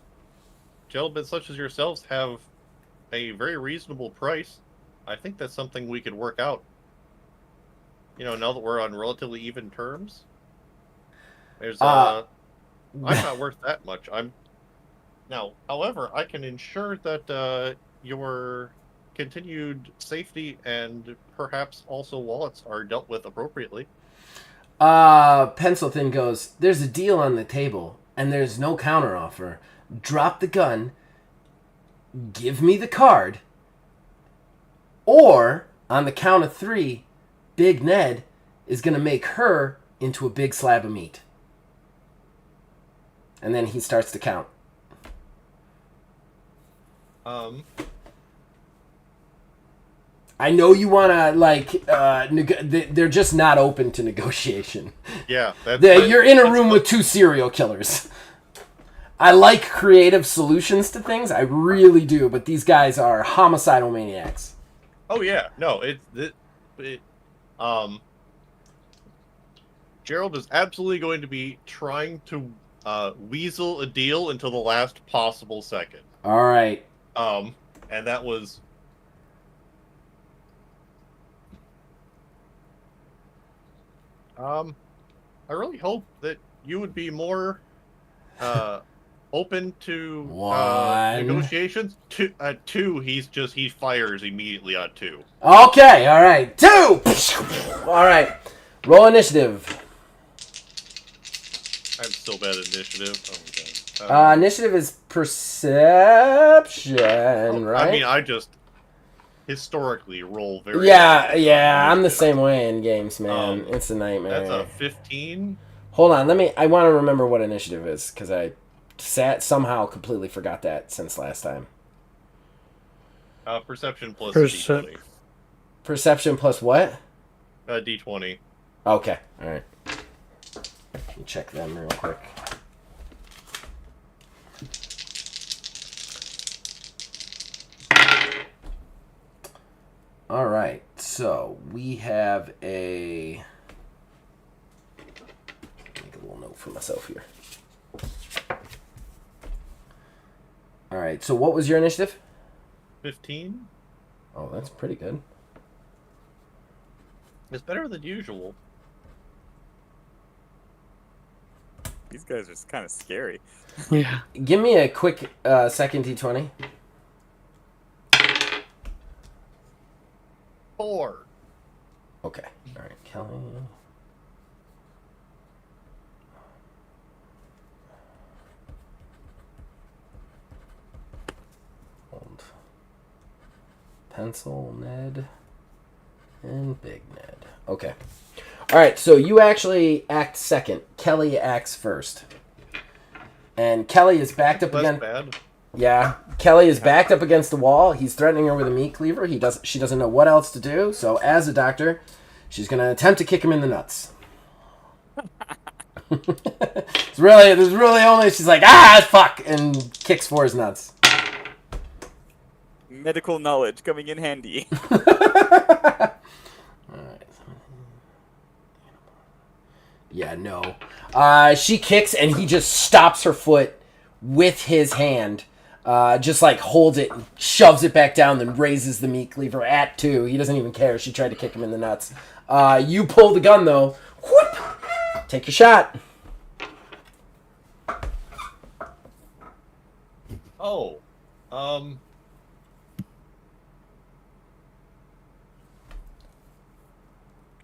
gentlemen such as yourselves have a very reasonable price. I think that's something we could work out. You know, now that we're on relatively even terms. There's I'm not worth that much. However, I can ensure that your continued safety and perhaps also wallets are dealt with appropriately. Pencil Thin goes, there's a deal on the table, and there's no counteroffer. Drop the gun, give me the card, or, on the count of 3, Big Ned is going to make her into a big slab of meat. And then he starts to count. I know you want to, they're just not open to negotiation. Yeah. You're in a room with 2 serial killers. I like creative solutions to things. I really do. But these guys are homicidal maniacs. Oh, yeah. No, Jerrold is absolutely going to be trying to weasel a deal until the last possible second. All right. And that was... I really hope that you would be more open to negotiations. 2, he fires immediately on 2. Okay, all right. 2! All right. Roll initiative. I'm still bad at initiative. Oh my god. Initiative is perception, right? I mean, I just historically roll very... Yeah, I'm the same way in games, man. It's a nightmare. That's a 15. Hold on, I want to remember what initiative is, because I somehow completely forgot that since last time. Perception plus D20. Perception plus what? D20. Okay, alright. Let me check them real quick. Alright, so we have make a little note for myself here. Alright, so what was your initiative? 15. Oh, that's pretty good. It's better than usual. These guys are kind of scary. Yeah. Give me a quick second D20. 4. Okay. All right, Kelly. Hold. Pencil, Ned, and Big Ned. Okay. All right, so you actually act second. Kelly acts first. And Kelly is backed up against... bad. Yeah, Kelly is backed up against the wall. He's threatening her with a meat cleaver. She doesn't know what else to do. So as a doctor, she's going to attempt to kick him in the nuts. There's really only... She's like, fuck, and kicks for his nuts. Medical knowledge coming in handy. Alright. Yeah, no. She kicks and he just stops her foot with his hand. Just like holds it and shoves it back down, then raises the meat cleaver at 2. He doesn't even care. She tried to kick him in the nuts. You pull the gun though. Whoop! Take your shot. Oh.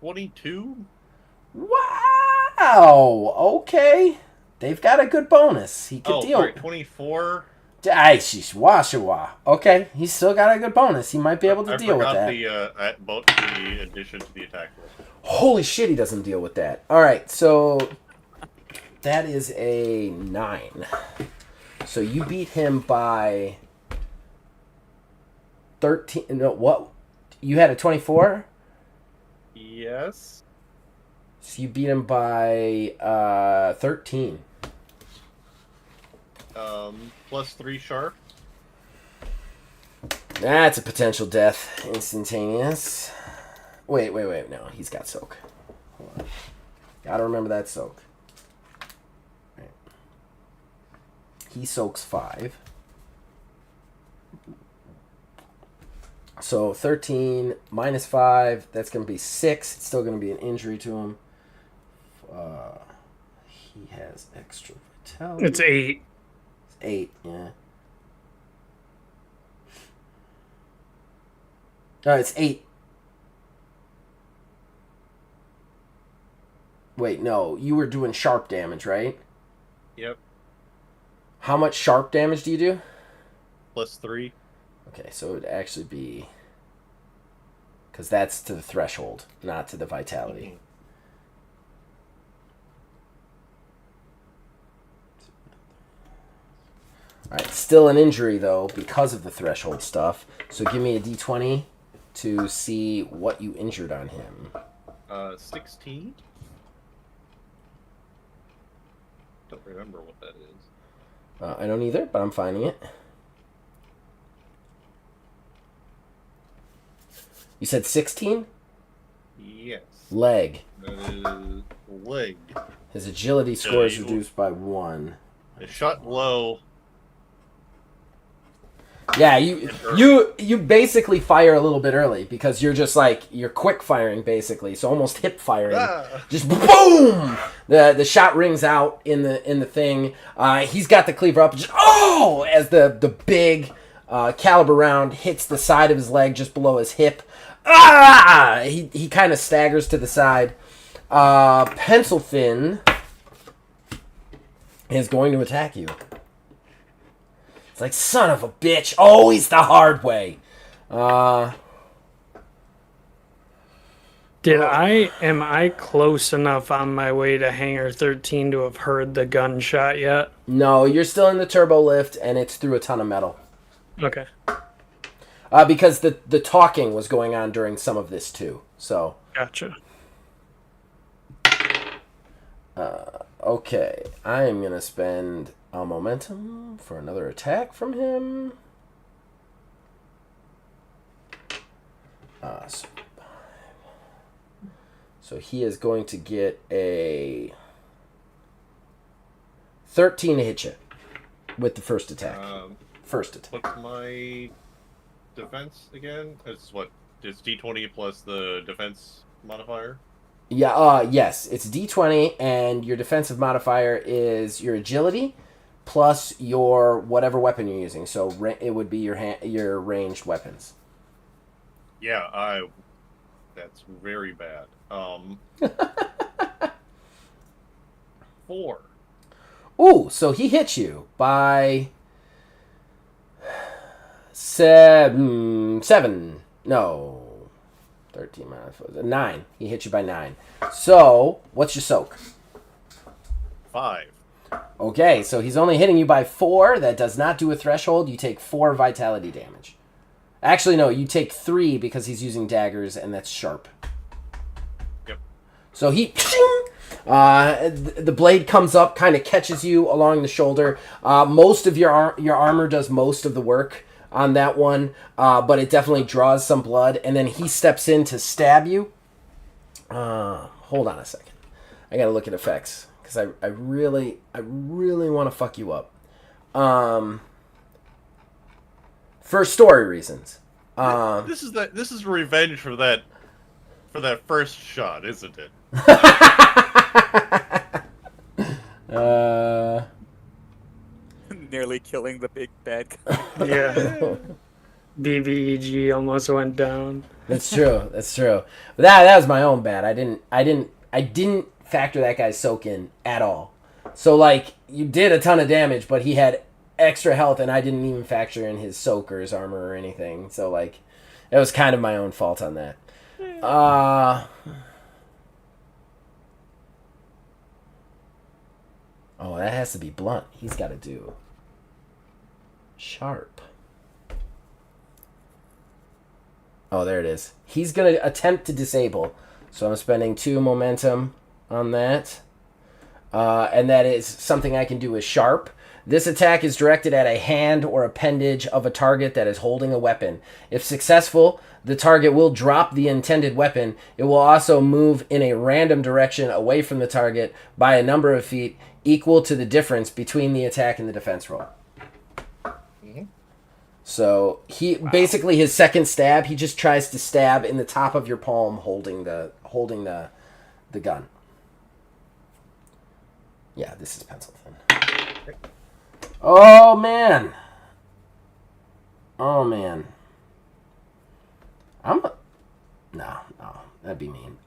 22? Wow. Okay. They've got a good bonus. He could deal. Sorry, 24. Washawa. Okay, he's still got a good bonus. He might be able to deal with that. I forgot the addition to the attack roll. Holy shit, he doesn't deal with that. All right, so that is a 9. So you beat him by 13. No, what? You had a 24? Yes. So you beat him by 13. Plus 3 sharp. That's a potential death. Instantaneous. Wait. No, he's got soak. Hold on. Gotta remember that soak. Right. He soaks 5. So 13 minus 5, that's going to be 6. It's still going to be an injury to him. He has extra vitality. It's 8. 8, yeah. No, it's 8. Wait, no. You were doing sharp damage, right? Yep. How much sharp damage do you do? Plus 3. Okay, so it would actually be... Because that's to the threshold, not to the vitality. Mm-hmm. Alright, still an injury, though, because of the threshold stuff. So give me a d20 to see what you injured on him. 16? Don't remember what that is. I don't either, but I'm finding it. You said 16? Yes. Leg. That is leg. His agility score is reduced by 1. It shot low. Yeah, you basically fire a little bit early because you're just like you're quick firing basically, so almost hip firing. Just boom! The shot rings out in the thing. He's got the cleaver up. Just, as the big caliber round hits the side of his leg just below his hip. He kind of staggers to the side. Pencilfin is going to attack you. It's like, son of a bitch, always the hard way. Am I close enough on my way to Hangar 13 to have heard the gunshot yet? No, you're still in the turbo lift, and it's through a ton of metal. Okay. Because the talking was going on during some of this, too. So. Gotcha. Okay, I am going to spend a momentum for another attack from him. So he is going to get a 13 to hit you with the first attack. First attack. What's my defense again? It's what? It's D20 plus the defense modifier? Yeah, yes. It's D20, and your defensive modifier is your agility plus your whatever weapon you're using. So it would be your ranged weapons. Yeah, that's very bad. 4. Ooh, so he hit you by 7. No. 13 minus 4. 9. He hit you by 9. So, what's your soak? 5. Okay, so he's only hitting you by 4. That does not do a threshold. You take 4 vitality damage. Actually, no, you take 3 because he's using daggers, and that's sharp. Yep. So he... the blade comes up, kind of catches you along the shoulder. Most of your armor does most of the work. on that one, but it definitely draws some blood. And then he steps in to stab you. Hold on a second. I gotta look at effects because I really want to fuck you up. For story reasons. This is revenge for that first shot, isn't it? Nearly killing the big bad guy. Yeah. BBEG almost went down. That's true. That's true. That was my own bad. I didn't factor that guy's soak in at all. So like you did a ton of damage, but he had extra health, and I didn't even factor in his soak or his armor or anything. So like, it was kind of my own fault on that. Oh, that has to be blunt. He's got to do sharp. Oh, there it is. He's going to attempt to disable. So I'm spending 2 momentum on that. And that is something I can do with sharp. This attack is directed at a hand or appendage of a target that is holding a weapon. If successful, the target will drop the intended weapon. It will also move in a random direction away from the target by a number of feet equal to the difference between the attack and the defense roll. So basically his second stab, he just tries to stab in the top of your palm holding the gun. Yeah, this is pencil thin. Oh man. No, that'd be mean.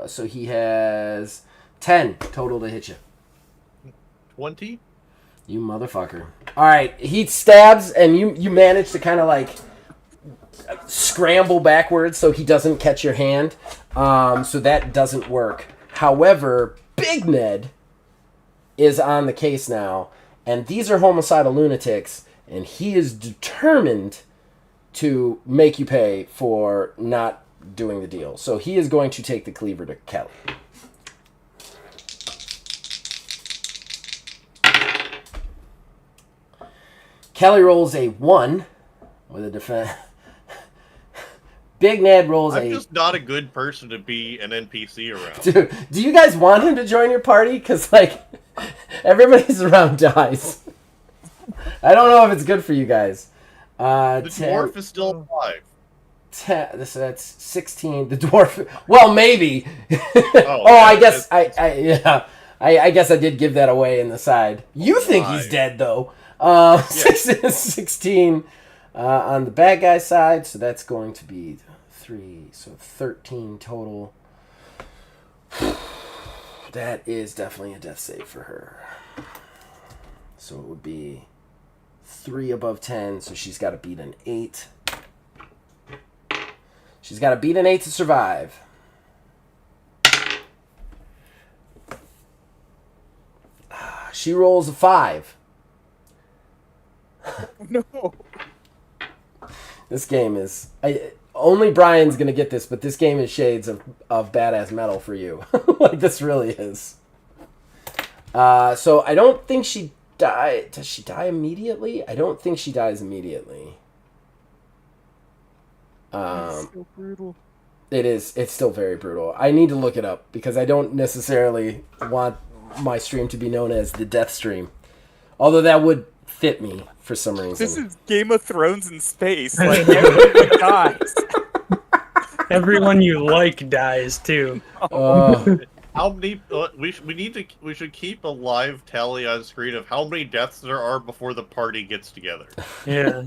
So he has 10 total to hit you. 20? You motherfucker. Alright, he stabs, and you manage to kind of like scramble backwards so he doesn't catch your hand. So that doesn't work. However, Big Ned is on the case now, and these are homicidal lunatics, and he is determined to make you pay for not doing the deal. So he is going to take the cleaver to Kelly. Kelly rolls a 1 with a defense. Big Ned rolls I'm just not a good person to be an NPC around. Dude, do you guys want him to join your party? Because, like, everybody's around dies. I don't know if it's good for you guys. The dwarf is still alive. That's 16. The dwarf... Well, maybe. I guess I guess I did give that away in the side. You think he's dead, though. 16 on the bad guy side, so that's going to be 3, so 13 total. That is definitely a death save for her. So it would be 3 above 10, so she's got to beat an 8. She's got to beat an 8 to survive. She rolls a 5. No. This game is... only Brian's going to get this, but this game is shades of badass metal for you. Like, this really is. So I don't think she died. Does she die immediately? I don't think she dies immediately. It's so brutal. It is. It's still very brutal. I need to look it up because I don't necessarily want my stream to be known as the death stream. Although that would fit me for some reason. This is Game of Thrones in space. Like, everyone dies. Everyone you like dies too. How many? We should keep a live tally on screen of how many deaths there are before the party gets together. Yeah.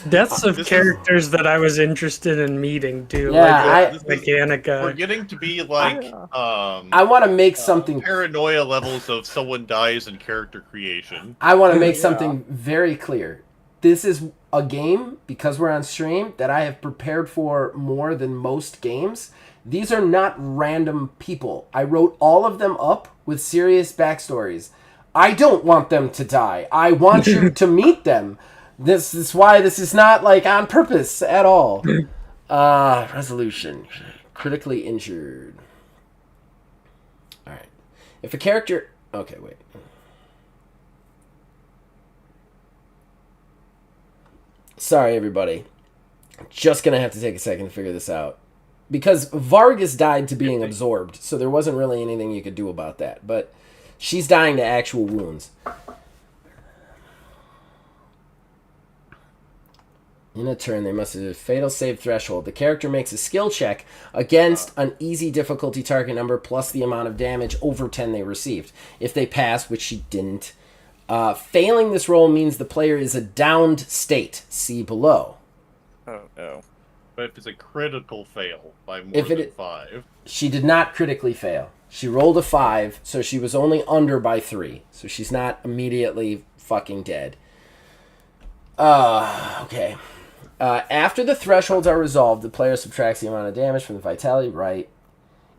Deaths of characters that I was interested in meeting too. Yeah, like Mechanica. We're getting to be like I want to make something paranoia levels of someone dies in character creation. I want to make something very clear. This is a game, because we're on stream, that I have prepared for more than most games. These are not random people. I wrote all of them up with serious backstories. I don't want them to die. I want you to meet them. This is why this is not like on purpose at all. Resolution. Critically injured. Alright. If a character... Okay, wait. Sorry, everybody. Just gonna have to take a second to figure this out. Because Vargas died to being absorbed, so there wasn't really anything you could do about that. But she's dying to actual wounds. In a turn, they must have a fatal save threshold. The character makes a skill check against an easy difficulty target number plus the amount of damage over 10 they received. If they pass, which she didn't, failing this roll means the player is a downed state. See below. Oh, no. But if it's a critical fail by more than 5. She did not critically fail. She rolled a 5, so she was only under by 3. So she's not immediately fucking dead. Okay. After the thresholds are resolved, the player subtracts the amount of damage from the vitality. Right.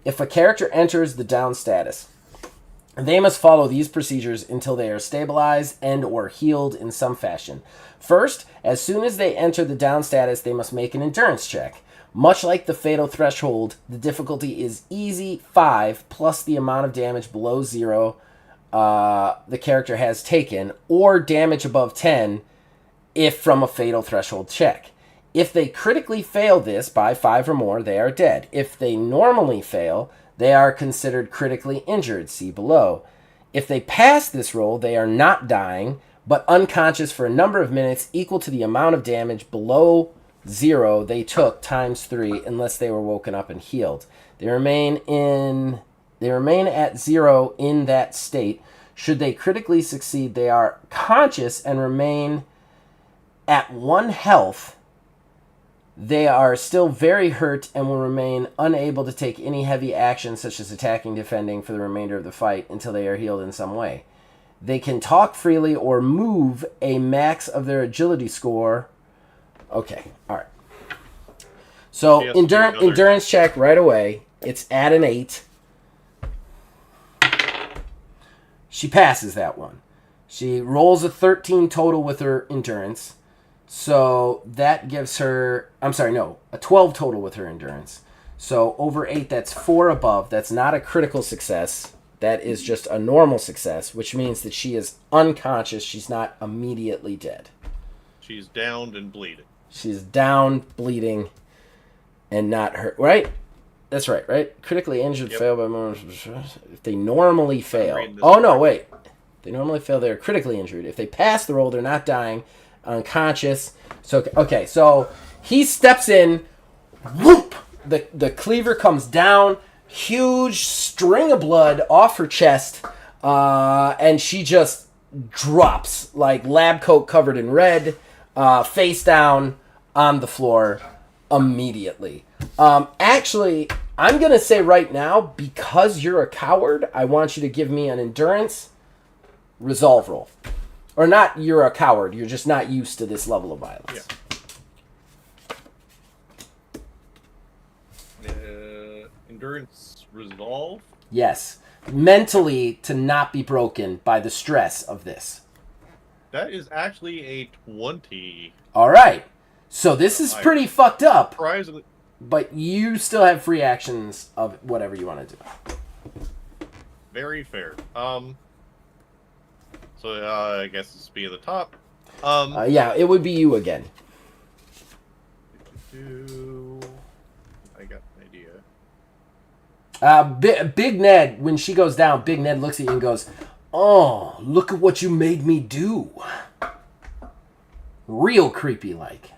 If a character enters the down status, they must follow these procedures until they are stabilized and or healed in some fashion. First, as soon as they enter the down status, they must make an endurance check. Much like the fatal threshold, the difficulty is easy 5 plus the amount of damage below 0 the character has taken, or damage above 10 if from a fatal threshold check. If they critically fail this by 5 or more, they are dead. If they normally fail, they are considered critically injured. See below. If they pass this roll, they are not dying, but unconscious for a number of minutes equal to the amount of damage below 0 they took times 3 unless they were woken up and healed. They remain at 0 in that state. Should they critically succeed, they are conscious and remain at 1 health. They are still very hurt and will remain unable to take any heavy action such as attacking, defending for the remainder of the fight until they are healed in some way. They can talk freely or move a max of their agility score. Okay, all right. So endurance check right away. It's at an 8. She passes that one. She rolls a 13 total with her endurance. So that gives her, a 12 total with her endurance. So over 8, that's 4 above. That's not a critical success. That is just a normal success, which means that she is unconscious. She's not immediately dead. She's downed and bleeding. She's down, bleeding, and not hurt. Right? That's right, right? Critically injured, fail by moments. If they normally fail. Oh, no, wait. If they normally fail, they're critically injured. If they pass the roll, they're not dying. Unconscious. So okay, so he steps in, whoop, the cleaver comes down, huge string of blood off her chest, and she just drops like lab coat covered in red, face down on the floor immediately. Actually, I'm gonna say right now, because you're a coward, I want you to give me an endurance resolve roll. Or not, you're a coward. You're just not used to this level of violence. Yeah. Endurance resolve? Yes. Mentally, to not be broken by the stress of this. That is actually a 20. All right. So this is pretty fucked up. Surprisingly. But you still have free actions of whatever you want to do. Very fair. So I guess this would be at the top. Yeah, it would be you again. I got an idea. Big Ned, when she goes down, Big Ned looks at you and goes, "Oh, look at what you made me do." Real creepy like.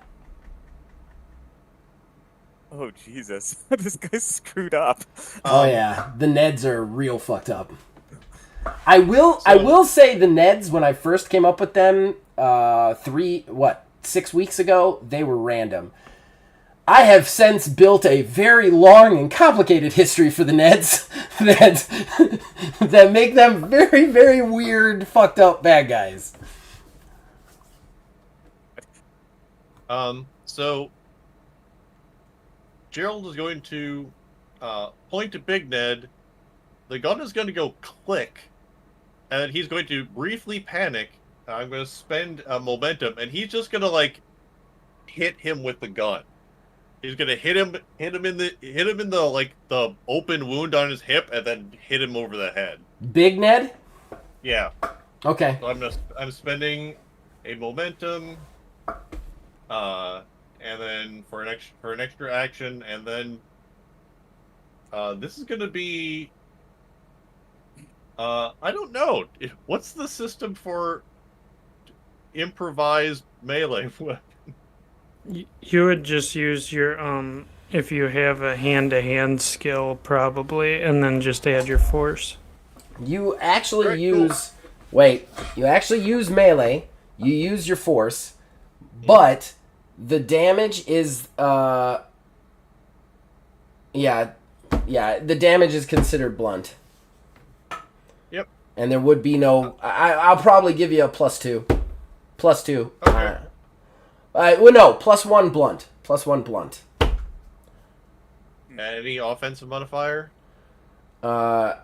Oh, Jesus. This guy's screwed up. Oh, yeah. The Neds are real fucked up. I will say the Neds, when I first came up with them 6 weeks ago, they were random. I have since built a very long and complicated history for the Neds that make them very, very weird, fucked up bad guys. So Jerrold is going to point to Big Ned. The gun is going to go click, and he's going to briefly panic. I'm going to spend momentum, and he's just going to hit him with the gun. He's going to hit him in the open wound on his hip, and then hit him over the head. Big Ned? Yeah. Okay. So I'm spending a momentum. And then for an extra action, and then this is going to be. I don't know. What's the system for improvised melee weapon? You would just use your if you have a hand-to-hand skill probably, and then just add your force. You actually Alright, use. Wait. You actually use melee. You use your force, but the damage is. Yeah. The damage is considered blunt. Yep. And there would be no. I'll probably give you a +2. +2. Okay. Well, no, +1 blunt. +1 blunt. Any offensive modifier? No,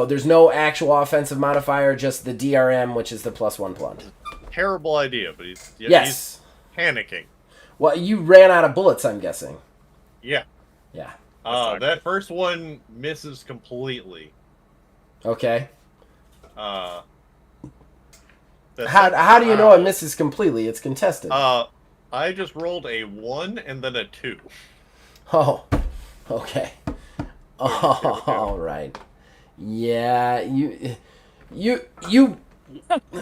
there's no actual offensive modifier, just the DRM, which is the +1 blunt. Terrible idea, but he's panicking. Well, you ran out of bullets, I'm guessing. Yeah. Yeah. That first one misses completely. Okay. The How do you know it misses completely? It's contested. I just rolled a 1 and then a 2. Oh, okay. Oh, all right. Yeah, you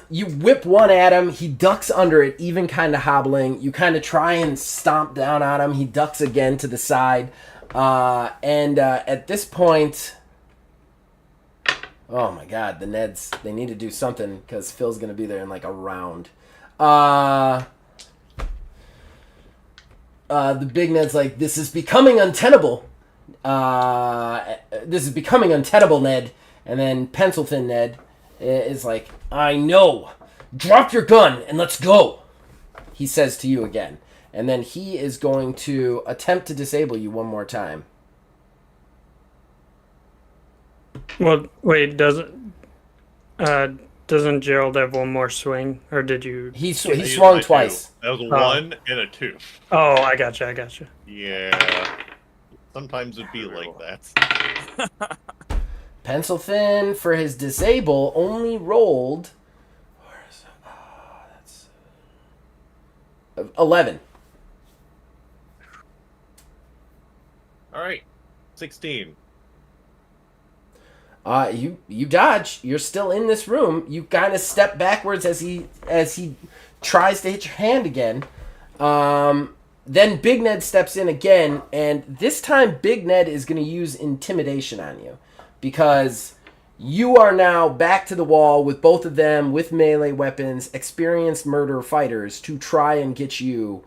whip one at him. He ducks under it, even kind of hobbling. You kind of try and stomp down on him. He ducks again to the side. And at this point, oh my God, the Neds, they need to do something because Phil's going to be there in like a round. The big Ned's like, this is becoming untenable. This is becoming untenable, Ned. And then Pencil Thin Ned is like, I know. Drop your gun and let's go. He says to you again. And then he is going to attempt to disable you one more time. Well, wait, doesn't Jerrold have one more swing, or did you? He swung twice. That was a 1 and a 2. Oh, I gotcha. Yeah. Sometimes it'd be like that. Pencil Thin, for his disable, only rolled... Where is it? Oh, that's... 11. Alright. 16. You dodge. You're still in this room. You kind of step backwards as he tries to hit your hand again. Then Big Ned steps in again, and this time Big Ned is going to use intimidation on you because you are now back to the wall with both of them with melee weapons, experienced murder fighters to try and get you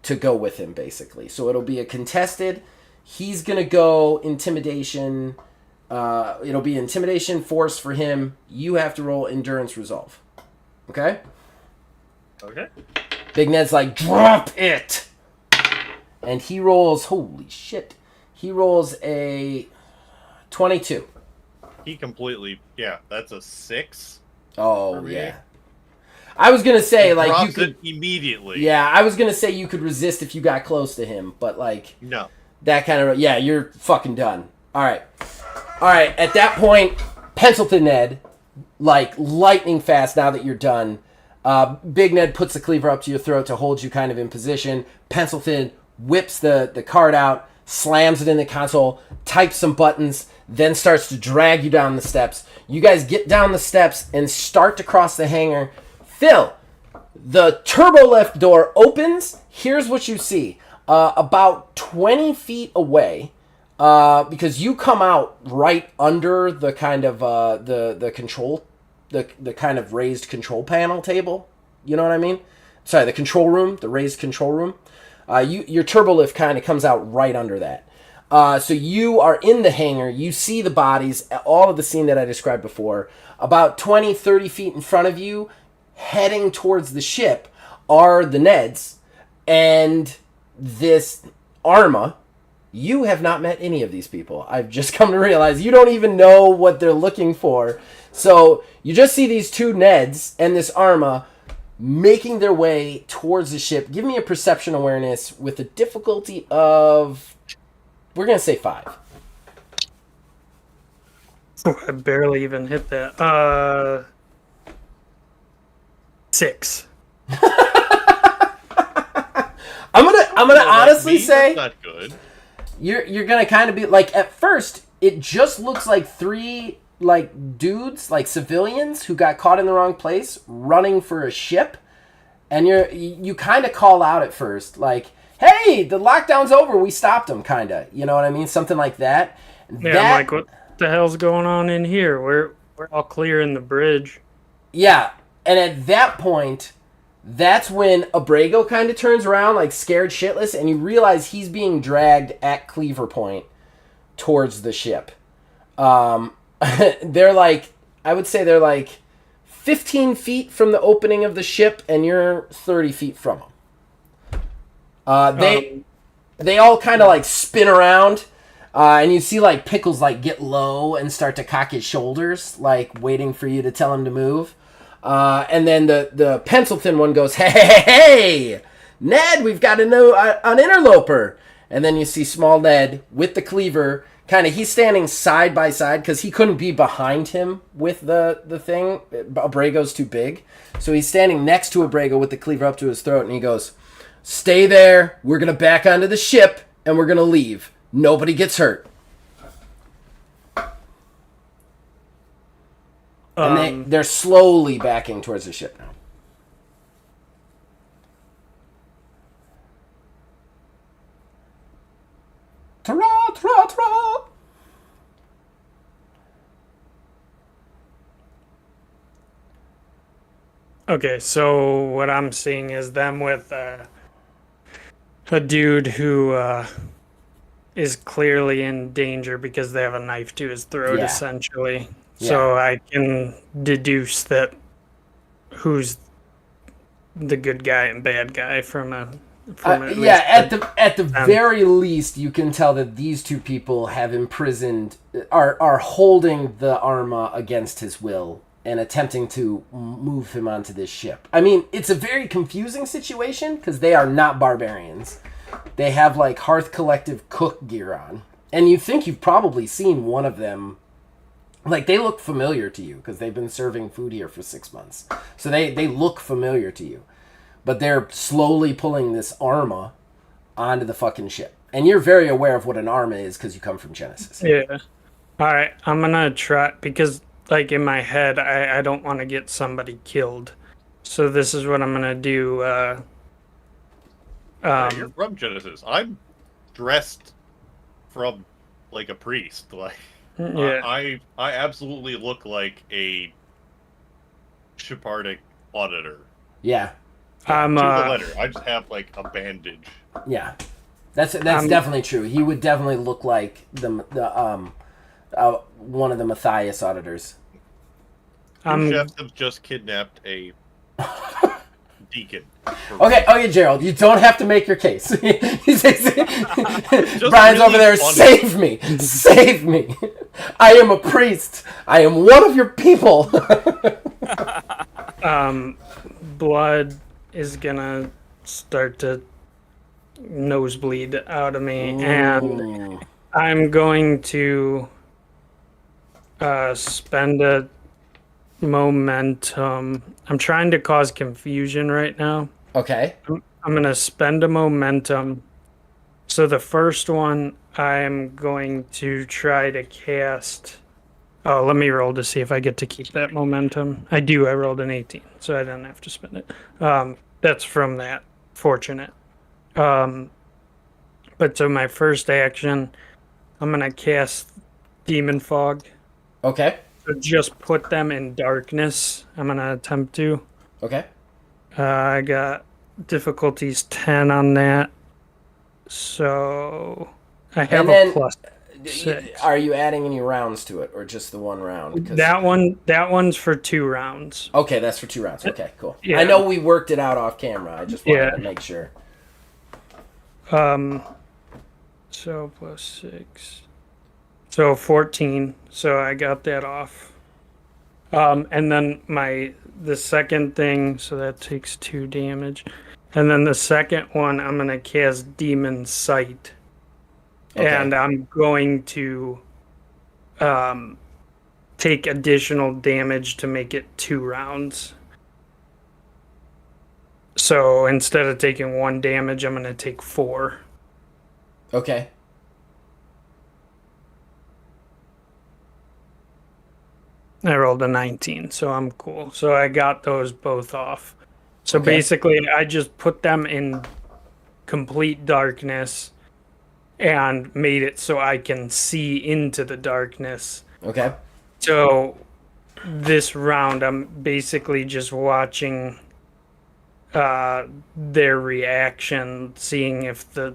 to go with him, basically. So it'll be a contested. He's going to go intimidation. It'll be intimidation force for him. You have to roll endurance resolve. Okay? Okay. Big Ned's like, drop it! And he rolls, holy shit. He rolls a 22. He completely, that's a 6. Oh, yeah. I was going to say, like, drops you could... it immediately. Yeah, I was going to say you could resist if you got close to him, but, like... No. That kind of... Yeah, you're fucking done. All right, at that point, Pencil Thin Ned, like, lightning fast now that you're done, Big Ned puts the cleaver up to your throat to hold you kind of in position. Pencil Thin whips the card out, slams it in the console, types some buttons, then starts to drag you down the steps. You guys get down the steps and start to cross the hangar. Phil, the turbo lift door opens. Here's what you see. About 20 feet away, because you come out right under the kind of the control, the kind of raised control panel table. You know what I mean? Sorry, the control room, the raised control room. Your turbo lift kind of comes out right under that. So you are in the hangar. You see the bodies, all of the scene that I described before. About 20, 30 feet in front of you, heading towards the ship, are the Neds and this Arma. You have not met any of these people. I've just come to realize you don't even know what they're looking for. So you just see these two Neds and this Arma making their way towards the ship. Give me a perception awareness with a difficulty of, we're going to say 5. Oh, I barely even hit that. 6. I'm gonna honestly That's say not good. you're gonna kind of be like, at first it just looks like three like dudes, like civilians who got caught in the wrong place running for a ship, and you kind of call out at first like, hey, the lockdown's over, we stopped them, kind of, you know what I mean, something like that. Yeah, I'm like, what the hell's going on in here? We're all clearing the bridge. Yeah, and at that point, that's when Abrego kind of turns around, like scared shitless, and you realize he's being dragged at Cleaver Point towards the ship. They're like, I would say they're like 15 feet from the opening of the ship, and you're 30 feet from them. They all kind of like spin around, and you see like Pickles like get low and start to cock his shoulders, like waiting for you to tell him to move. And then the pencil thin one goes, hey, Ned, we've got an interloper. And then you see small Ned with the cleaver, kind of, he's standing side by side because he couldn't be behind him with the thing. Abrego's too big. So he's standing next to Abrego with the cleaver up to his throat, and he goes, stay there, we're going to back onto the ship, and we're going to leave. Nobody gets hurt. And they're slowly backing towards the ship now. Ta-ra, ta-ra, ta-ra. Okay, so what I'm seeing is them with a dude who is clearly in danger because they have a knife to his throat, Yeah. essentially. Yeah. So I can deduce that who's the good guy and bad guy from at the very least, you can tell that these two people have imprisoned, are holding the Arma against his will and attempting to move him onto this ship. I mean, it's a very confusing situation because they are not barbarians. They have like Hearth Collective cook gear on, and you think you've probably seen one of them. Like, they look familiar to you because they've been serving food here for 6 months. So they look familiar to you. But they're slowly pulling this Arma onto the fucking ship. And you're very aware of what an Arma is because you come from Genesis. Yeah. All right, I'm going to try, because, like, in my head, I don't want to get somebody killed. So this is what I'm going to do. You're from Genesis. I'm dressed from, like, a priest. Like... Yeah. I absolutely look like a Shepardic auditor. Yeah. To the letter. I just have like a bandage. Yeah. That's definitely true. He would definitely look like the one of the Matthias auditors. Chefs have just kidnapped a deacon. Okay, Jerrold, you don't have to make your case. Brian's really over there, funny. save me. I am a priest. I am one of your people. Blood is gonna start to nosebleed out of me, and I'm going to spend a momentum. I'm trying to cause confusion right now. Okay. I'm going to spend a momentum. So the first one, I'm going to try to cast... Oh, let me roll to see if I get to keep that momentum. I do. I rolled an 18, so I didn't have to spend it. That's from that. Fortunate. But so my first action, I'm going to cast Demon Fog. Okay. So just put them in darkness. I'm going to attempt to. Okay. I got difficulties 10 on that. So I have a plus 6. Are you adding any rounds to it, or just the one round? That one's for 2 rounds. Okay, that's for 2 rounds. Okay, cool. Yeah. I know we worked it out off camera. I just wanted to make sure. So plus 6. So 14. So I got that off. And then the second thing, so that takes 2 damage. And then the second one, I'm going to cast Demon Sight. Okay. And I'm going to take additional damage to make it 2 rounds. So instead of taking 1 damage, I'm going to take 4. Okay. I rolled a 19, so I'm cool. So I got those both off. So Okay. basically, I just put them in complete darkness and made it so I can see into the darkness. Okay. So this round, I'm basically just watching their reaction, seeing if the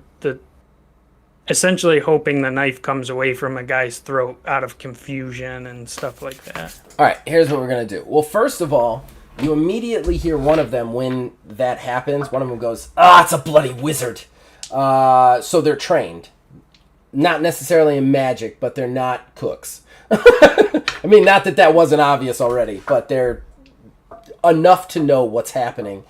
essentially hoping the knife comes away from a guy's throat out of confusion and stuff like that. All right, here's what we're going to do. Well, first of all, you immediately hear one of them when that happens. One of them goes, it's a bloody wizard. So they're trained. Not necessarily in magic, but they're not cooks. I mean, not that that wasn't obvious already, but they're enough to know what's happening.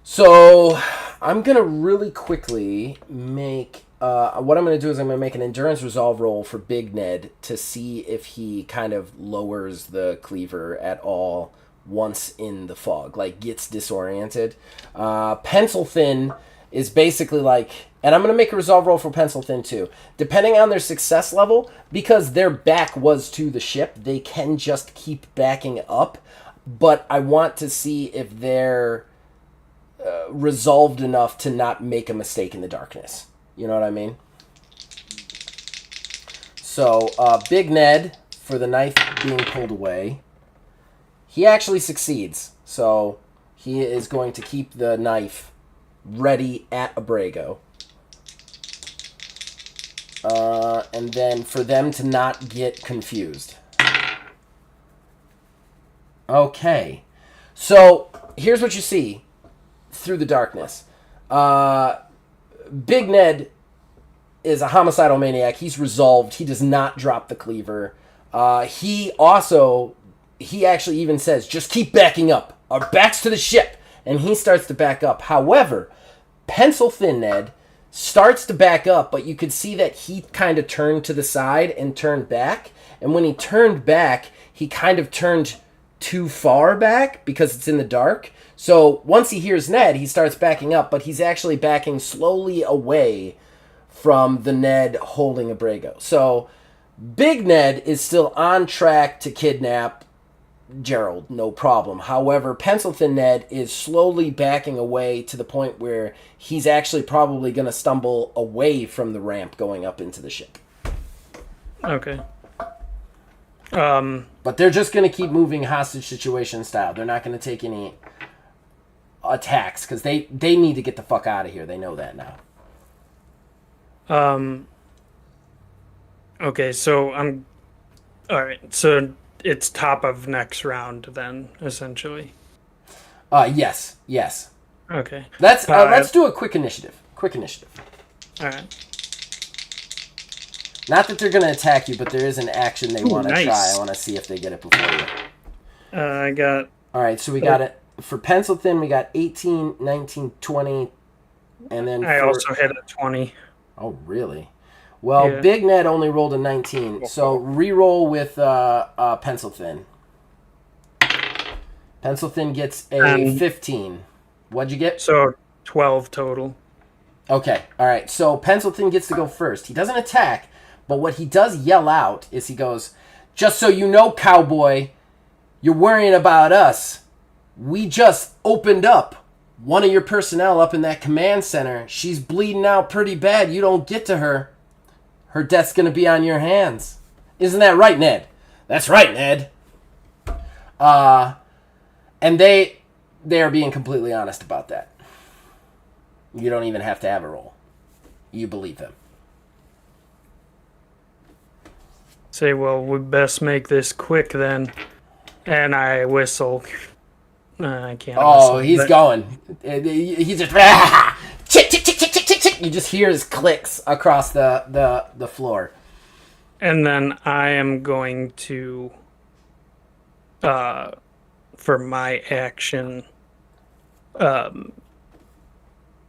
So I'm going to really quickly make... what I'm going to do is I'm going to make an endurance resolve roll for Big Ned to see if he kind of lowers the cleaver at all once in the fog, like gets disoriented. Pencil Thin is basically like... And I'm going to make a resolve roll for Pencil Thin too. Depending on their success level, because their back was to the ship, they can just keep backing up. But I want to see if they're resolved enough to not make a mistake in the darkness. You know what I mean? So, Big Ned, for the knife being pulled away, he actually succeeds. So, he is going to keep the knife ready at Abrego. And then for them to not get confused. Okay. So, here's what you see through the darkness. Big Ned is a homicidal maniac. He's resolved. He does not drop the cleaver. He actually even says, just keep backing up. Our backs to the ship. And he starts to back up. However, Pencil Thin Ned starts to back up, but you could see that he kind of turned to the side and turned back. And when he turned back, he kind of turned too far back because it's in the dark. So once he hears Ned, he starts backing up, but he's actually backing slowly away from the Ned holding Abrego. So Big Ned is still on track to kidnap Jerrold, no problem. However, Pencil Thin Ned is slowly backing away to the point where he's actually probably going to stumble away from the ramp going up into the ship. Okay. But they're just going to keep moving hostage situation style. They're not going to take any attacks because they need to get the fuck out of here. They know that now. Okay, so I'm... Alright, so it's top of next round then, essentially. Yes. Okay. Let's do a quick initiative. Alright. Not that they're going to attack you, but there is an action they want to nice. try. I want to see if they get it before you. I got... Alright, so we got it. For Pencil Thin, we got 18, 19, 20, and then... I also hit a 20. Oh, really? Well, Yeah. Big Ned only rolled a 19, so re-roll with Pencil Thin. Pencil Thin gets a 15. What'd you get? So 12 total. Okay, alright, so Pencil Thin gets to go first. He doesn't attack, but what he does yell out is he goes, just so you know, cowboy, you're worrying about us. We just opened up one of your personnel up in that command center. She's bleeding out pretty bad. You don't get to her. Her death's going to be on your hands. Isn't that right, Ned? That's right, Ned. And they are being completely honest about that. You don't even have to have a roll. You believe them. Say, well, we best make this quick then. And I whistle. I can't whistle. Oh, he's but- going. He's just... Chick, chick, chick, chick, chick, chick, chick. You just hear his clicks across the floor. And then I am going to, for my action,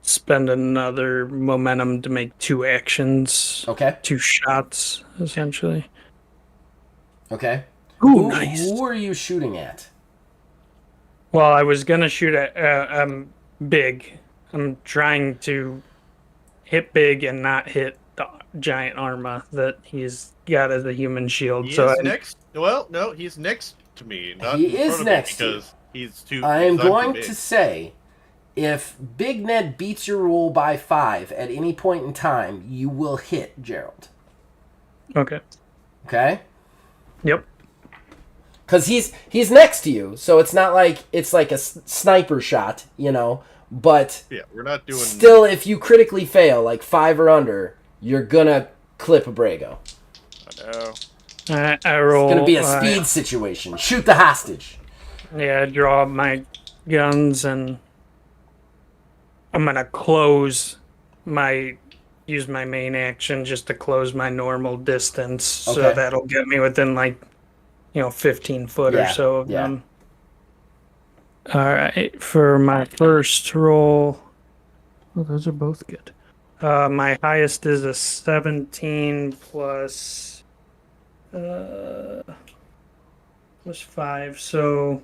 spend another momentum to make 2 actions. Okay. 2 shots, essentially. Okay. Ooh, nice. Who are you shooting at? Well, I was gonna shoot at big. I'm trying to hit big and not hit the giant armor that he's got as a human shield. He so is I, next. Well, no, he's next to me, not He in is front of next to me you. because he's too. I am I'm too going big. to say, if Big Ned beats your roll by 5 at any point in time, you will hit Jerrold. okay. Okay? Yep. Because he's next to you, so it's not like it's like a sniper shot, you know. But Yeah, we're not doing. still, if you critically fail, like 5 or under, you're gonna clip a Brago. Oh, I roll. It's gonna be a speed situation. Shoot the hostage. Yeah, I draw my guns and I'm gonna use my main action just to close my normal distance. So Okay. that'll get me within 15 foot or Yeah, so of yeah. them. Alright, for my first roll. Oh, those are both good. My highest is a 17 plus 5, so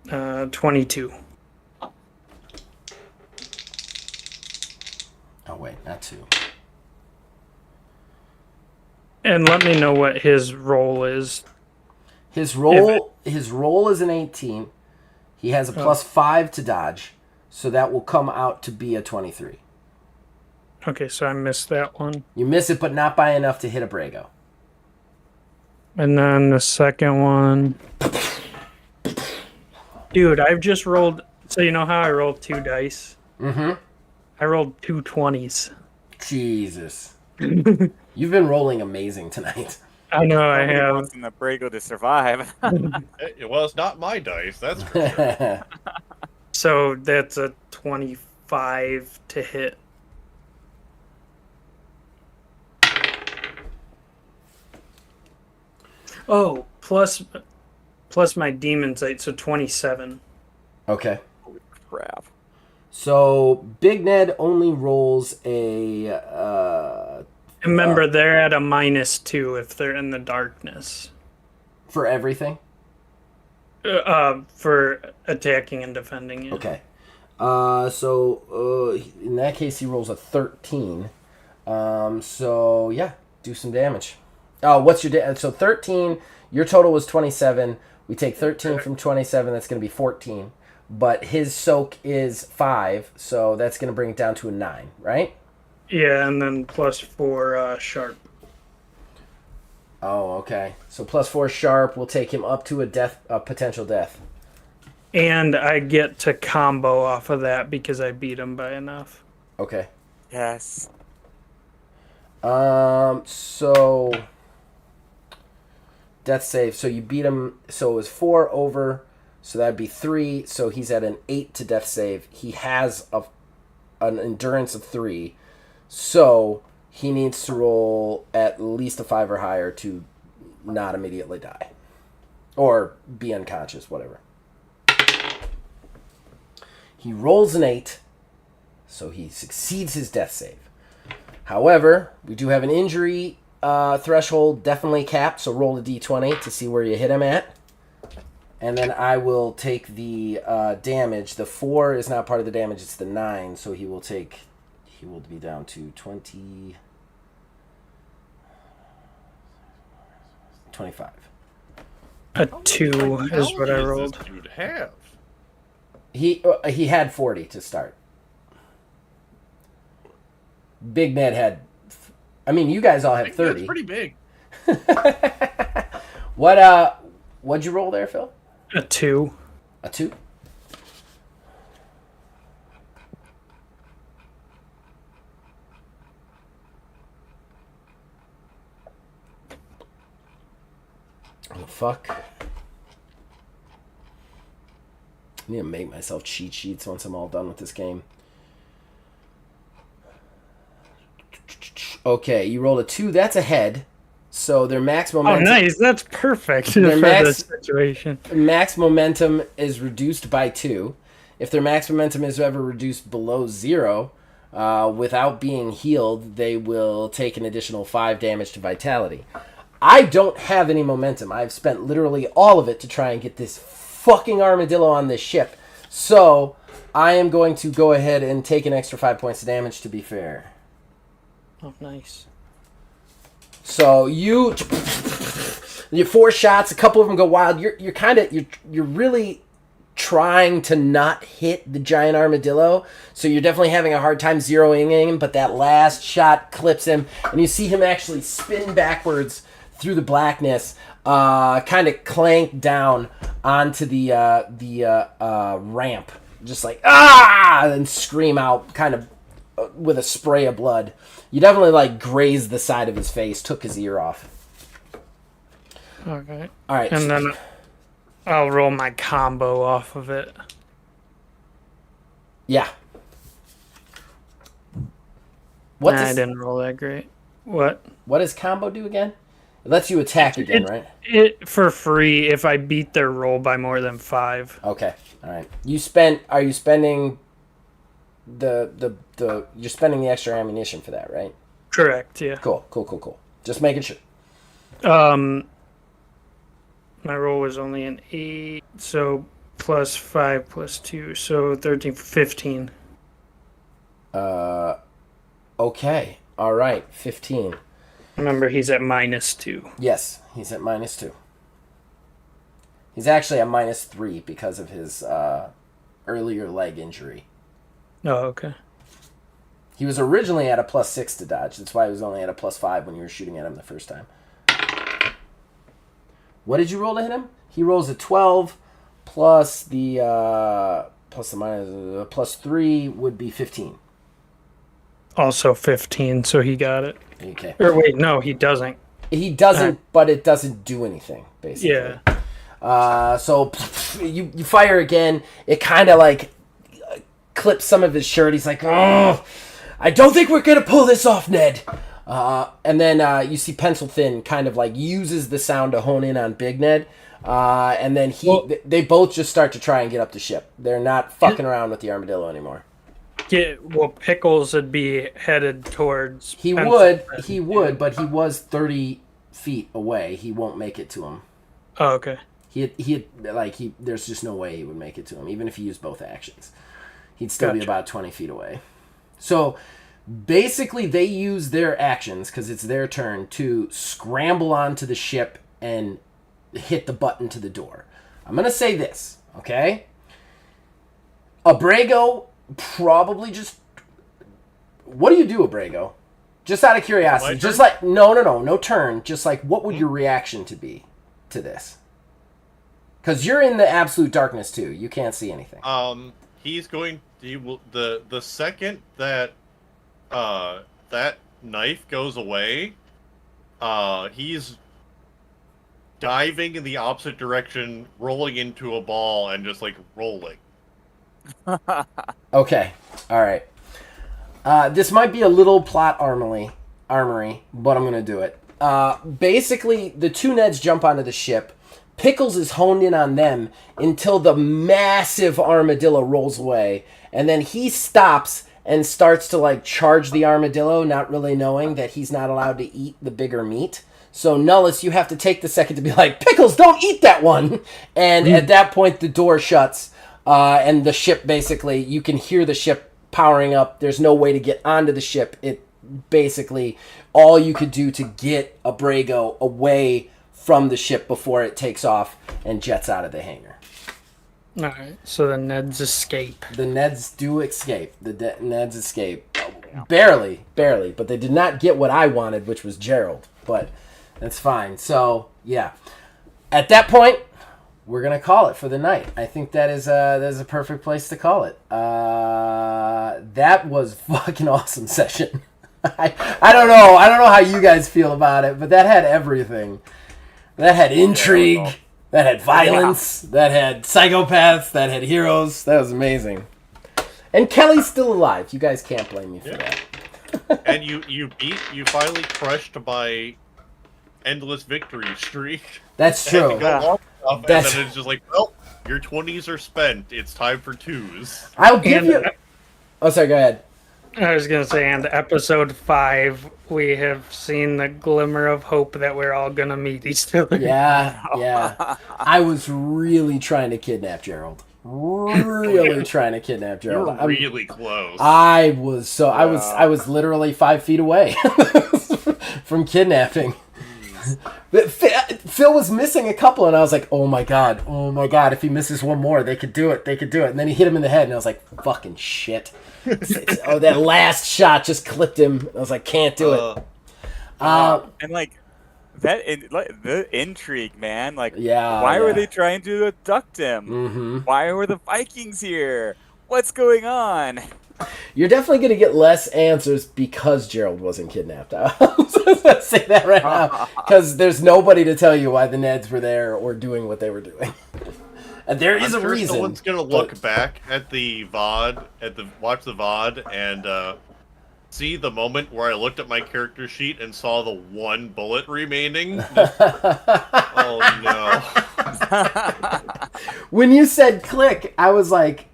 22. Oh wait, not 2. And let me know what his roll is. His roll is an 18. He has a plus 5 to dodge, so that will come out to be a 23. Okay, so I missed that one. You miss it, but not by enough to hit a Brago. And then the second one. Dude, I've just rolled. So you know how I rolled 2 dice? Mm-hmm. I rolled 2 20s. Jesus. You've been rolling amazing tonight. I know I nobody have. wants the Brago to survive. Well, it's not my dice, that's for sure. So that's a 25 to hit. Oh, plus my demon sight, so 27. Okay. Holy crap. So Big Ned only rolls a Remember, they're at a -2 if they're in the darkness. for everything. For attacking and defending. Yeah. Okay. So in that case, he rolls a 13. So yeah, do some damage. Oh, what's your so 13? Your total was 27. We take 13 from 27. That's going to be 14. But his soak is 5, so that's going to bring it down to a 9, right? Yeah, and then +4 sharp. Oh, okay. So +4 sharp will take him up to a potential death. And I get to combo off of that because I beat him by enough. Okay. Yes. So death save. So you beat him. So it was 4 over. So that'd be 3. So he's at an 8 to death save. He has an endurance of 3. So he needs to roll at least a 5 or higher to not immediately die. Or be unconscious, whatever. He rolls an 8. So he succeeds his death save. However, we do have an injury threshold definitely capped, so roll a d20 to see where you hit him at. And then I will take the damage. The 4 is not part of the damage, it's the 9, so he will be down to 25. A 2 is what I rolled. This dude have? He had 40 to start. Big Ned had... I mean, you guys all have 30. That's pretty big. What'd you roll there, Phil? A 2. A 2? Oh, fuck. I need to make myself cheat sheets once I'm all done with this game. Okay, you rolled a 2. That's a head. So their max momentum... Oh, nice. That's perfect for Their this situation. Max momentum is reduced by 2. If their max momentum is ever reduced below 0, without being healed, they will take an additional 5 damage to vitality. I don't have any momentum. I've spent literally all of it to try and get this fucking armadillo on this ship. So I am going to go ahead and take an extra 5 points of damage to be fair. Oh, nice. So you 4 shots, a couple of them go wild. You're really trying to not hit the giant armadillo, so you're definitely having a hard time zeroing in, but that last shot clips him, and you see him actually spin backwards through the blackness, kind of clank down onto the ramp, just like, and scream out, kind of with a spray of blood. You definitely, like, grazed the side of his face, took his ear off. Okay. All right. And then I'll roll my combo off of it. Yeah. I didn't roll that great. What? What does combo do again? It lets you attack again, right? It for free if I beat their roll by more than 5. Okay. All right. Are you spending you're spending the extra ammunition for that, right? Correct, yeah. Cool. Just making sure. My roll was only an 8, so plus 5 plus 2, so 13, 15. Okay. All right. 15. Remember, he's at -2. Yes, he's at -2. He's actually at -3 because of his earlier leg injury. Oh, okay. He was originally at a +6 to dodge. That's why he was only at a +5 when you were shooting at him the first time. What did you roll to hit him? He rolls a 12 plus the +3 would be 15. Also 15, so he got it. Okay. Or wait, no, he doesn't. He doesn't, but it doesn't do anything, basically. Yeah. So you fire again. It kind of like clips some of his shirt. He's like, "Oh, I don't think we're gonna pull this off, Ned." And then you see Pencil Thin kind of like uses the sound to hone in on Big Ned. And then they both just start to try and get up the ship. They're not fucking around with the armadillo anymore. Yeah, well, Pickles would be headed towards. He would, but he was 30 feet away. He won't make it to him. Oh, okay. There's just no way he would make it to him, even if he used both actions. He'd still be about 20 feet away. So basically, they use their actions, because it's their turn, to scramble onto the ship and hit the button to the door. I'm going to say this, okay? Abrego probably just... What do you do, Abrego? Just out of curiosity. Just like... No turn. Just like, what would your reaction to be to this? Because you're in the absolute darkness, too. You can't see anything. He's going... The second that that knife goes away, he's diving in the opposite direction, rolling into a ball, and just like rolling. Okay, all right. This might be a little plot armory, but I'm gonna do it. Basically, the two Neds jump onto the ship. Pickles is honed in on them until the massive armadillo rolls away, and then he stops and starts to like charge the armadillo, not really knowing that he's not allowed to eat the bigger meat. So Nullus, you have to take the second to be like, Pickles, don't eat that one! And at that point, the door shuts, and the ship basically, you can hear the ship powering up. There's no way to get onto the ship. It basically, all you could do to get Abrego away from the ship before it takes off and jets out of the hangar. Alright, so the Neds escape. The Neds do escape. The Neds escape. Barely, but they did not get what I wanted, which was Jerrold. But that's fine. So, yeah. At that point, we're going to call it for the night. I think that is a perfect place to call it. That was fucking awesome session. I don't know how you guys feel about it, but that had everything. That had intrigue. That had violence. That had psychopaths. That had heroes. That was amazing. And Kelly's still alive. You guys can't blame me for that. And you finally crushed my endless victory streak. That's true. And then it's just like, well, your 20s are spent. It's time for 2s. I'll give you... Oh, sorry, go ahead. I was gonna say, and episode 5, we have seen the glimmer of hope that we're all gonna meet each other. Yeah. I was really trying to kidnap Jerrold. Really trying to kidnap You Jerrold. were really close. I was literally 5 feet away from kidnapping. But Phil was missing a couple, and I was like, oh my god, if he misses one more, they could do it. And then he hit him in the head, and I was like, fucking shit. Oh, that last shot just clipped him. I was like, can't do it. And like the intrigue, man. Like, why were they trying to abduct him? Mm-hmm. Why were the Vikings here? What's going on? You're definitely going to get less answers because Jerrold wasn't kidnapped. I was going to say that right now. Because there's nobody to tell you why the Neds were there or doing what they were doing. And there is a reason. Someone's going to look back at the VOD, watch the VOD, and see the moment where I looked at my character sheet and saw the one bullet remaining. Oh, no. When you said click, I was like...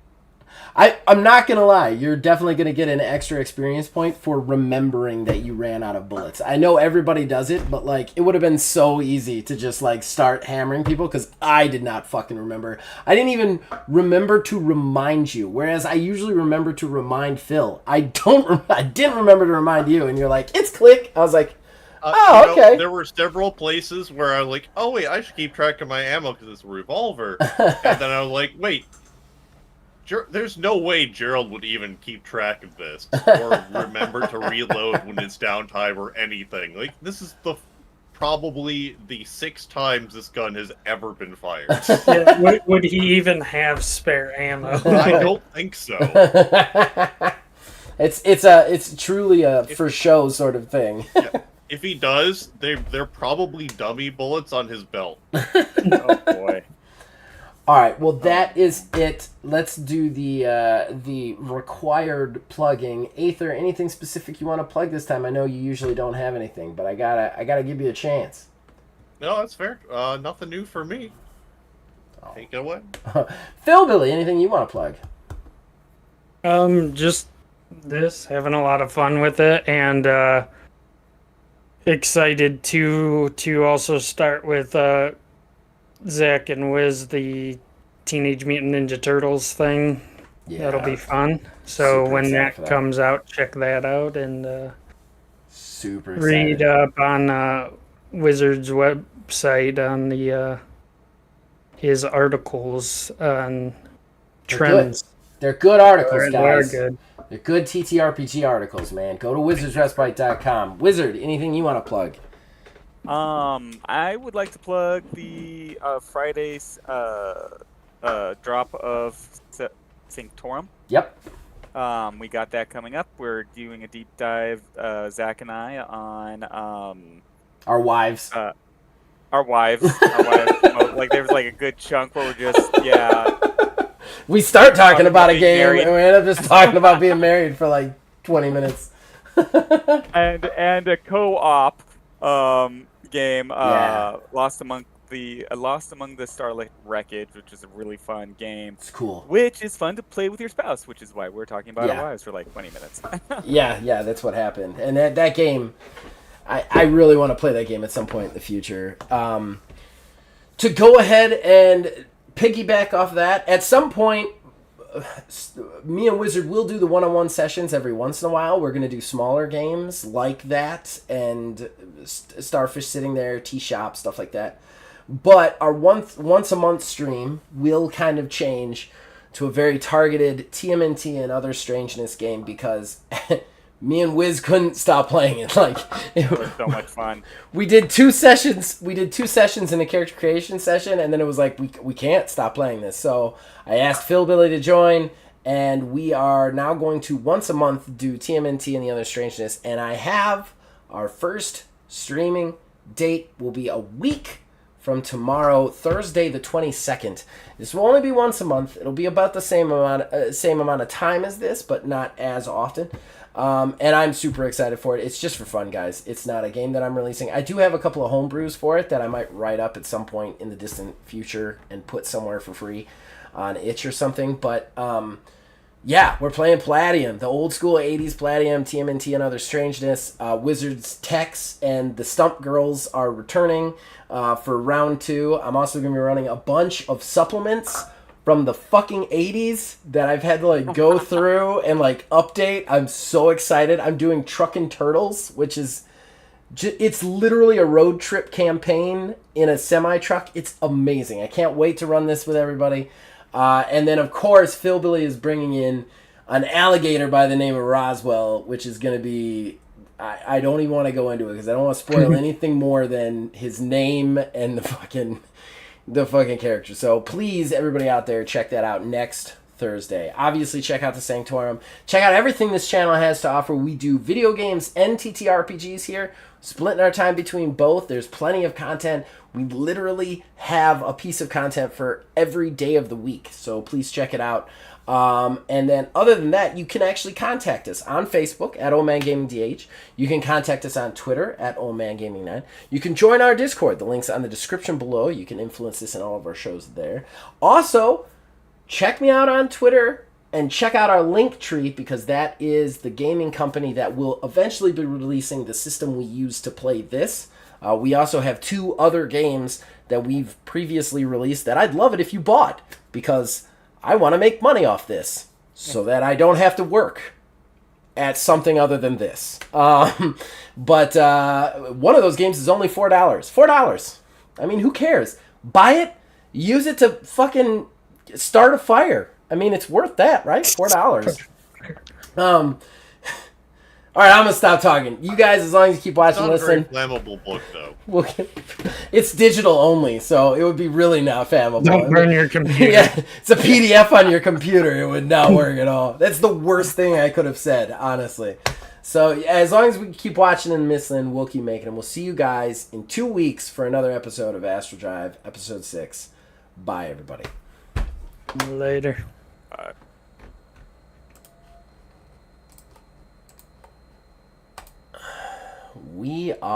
I'm not going to lie. You're definitely going to get an extra experience point for remembering that you ran out of bullets. I know everybody does it, but like it would have been so easy to just like start hammering people because I did not fucking remember. I didn't even remember to remind you, whereas I usually remember to remind Phil. I didn't remember to remind you, and you're like, it's click. I was like, okay. There were several places where I was like, oh wait, I should keep track of my ammo because it's a revolver. And then I was like, wait. There's no way Jerrold would even keep track of this or remember to reload when it's downtime or anything. Like, this is probably the 6 times this gun has ever been fired. Yeah, would he even have spare ammo? I don't think so. It's truly a for show sort of thing. Yeah. If he does, they're probably dummy bullets on his belt. Oh boy. All right, well that is it. Let's do the required plugging. Aether, anything specific you want to plug this time? I know you usually don't have anything, but I gotta give you a chance. No, that's fair. Nothing new for me. Take it away. Phil, Billy, anything you want to plug? Just this, having a lot of fun with it, and excited to also start with Zach and Wiz, the Teenage Mutant Ninja Turtles thing. Yeah, that'll be fun. So super when that comes out, check that out and super read up on Wizard's website on the his articles on trends. They're good articles, guys. They're good. They're good TTRPG articles, man. Go to wizardsrespite.com. Wizard, anything you want to plug? I would like to plug the Friday's drop of Sanctorum. Yep. We got that coming up. We're doing a deep dive, Zach and I, on our wives. Our wives. Like there's like a good chunk where we're just We start talking about a game and we end up just talking about being married for like 20 minutes. and a co-op game, Lost Among the Starlit Wreckage, which is a really fun game. It's cool. Which is fun to play with your spouse, which is why we're talking about our wives for like 20 minutes. yeah, that's what happened. And that game, I really want to play that game at some point in the future. To go ahead and piggyback off that, at some point, me and Wizard will do the one-on-one sessions every once in a while. We're going to do smaller games like that, and Starfish sitting there, T-Shop, stuff like that. But our once-a-month stream will kind of change to a very targeted TMNT and other strangeness game because me and Wiz couldn't stop playing it. Like it was so much fun. We did 2 sessions. We did 2 sessions in a character creation session, and then it was like we can't stop playing this. So I asked Phil Billy to join, and we are now going to once a month do TMNT and the other strangeness. And I have our first streaming date will be a week from tomorrow, Thursday the 22nd. This will only be once a month. It'll be about the same amount of time as this, but not as often. And I'm super excited for it. It's just for fun, guys. It's not a game that I'm releasing. I do have a couple of homebrews for it that I might write up at some point in the distant future and put somewhere for free on itch or something. But Yeah, we're playing Palladium, the old school 80s Palladium, TMNT and Other Strangeness. Wizards Tex and the Stump Girls are returning for round 2. I'm also going to be running a bunch of supplements from the fucking 80s that I've had to like go through and like update. I'm so excited. I'm doing Truckin' Turtles, which is it's literally a road trip campaign in a semi-truck. It's amazing. I can't wait to run this with everybody. And then, of course, Philbilly is bringing in an alligator by the name of Roswell, which is going to be... I don't even want to go into it because I don't want to spoil anything more than his name and the fucking character. So please, everybody out there, check that out next Thursday. Obviously, check out the Sanctorum. Check out everything this channel has to offer. We do video games and TTRPGs here, splitting our time between both. There's plenty of content. We literally have a piece of content for every day of the week, so please check it out. And then other than that, you can actually contact us on Facebook at OldManGamingDH. You can contact us on Twitter at OldManGaming9. You can join our Discord. The link's on the description below. You can influence this in all of our shows there. Also, check me out on Twitter and check out our Linktree, because that is the gaming company that will eventually be releasing the system we use to play this. We also have 2 other games that we've previously released that I'd love it if you bought, because I want to make money off this so that I don't have to work at something other than this. But one of those games is only $4. $4. I mean, who cares? Buy it, use it to fucking start a fire. I mean, it's worth that, right? $4. All right, I'm gonna stop talking. You guys, as long as you keep watching, It's not listen. a very flammable book, though. It's digital only, so it would be really not flammable. Don't burn your computer. Yeah, it's a PDF on your computer. It would not work at all. That's the worst thing I could have said, honestly. So as long as we keep watching and listening, we'll keep making them. We'll see you guys in 2 weeks for another episode of Astral Drive, episode 6. Bye, everybody. Later. We are...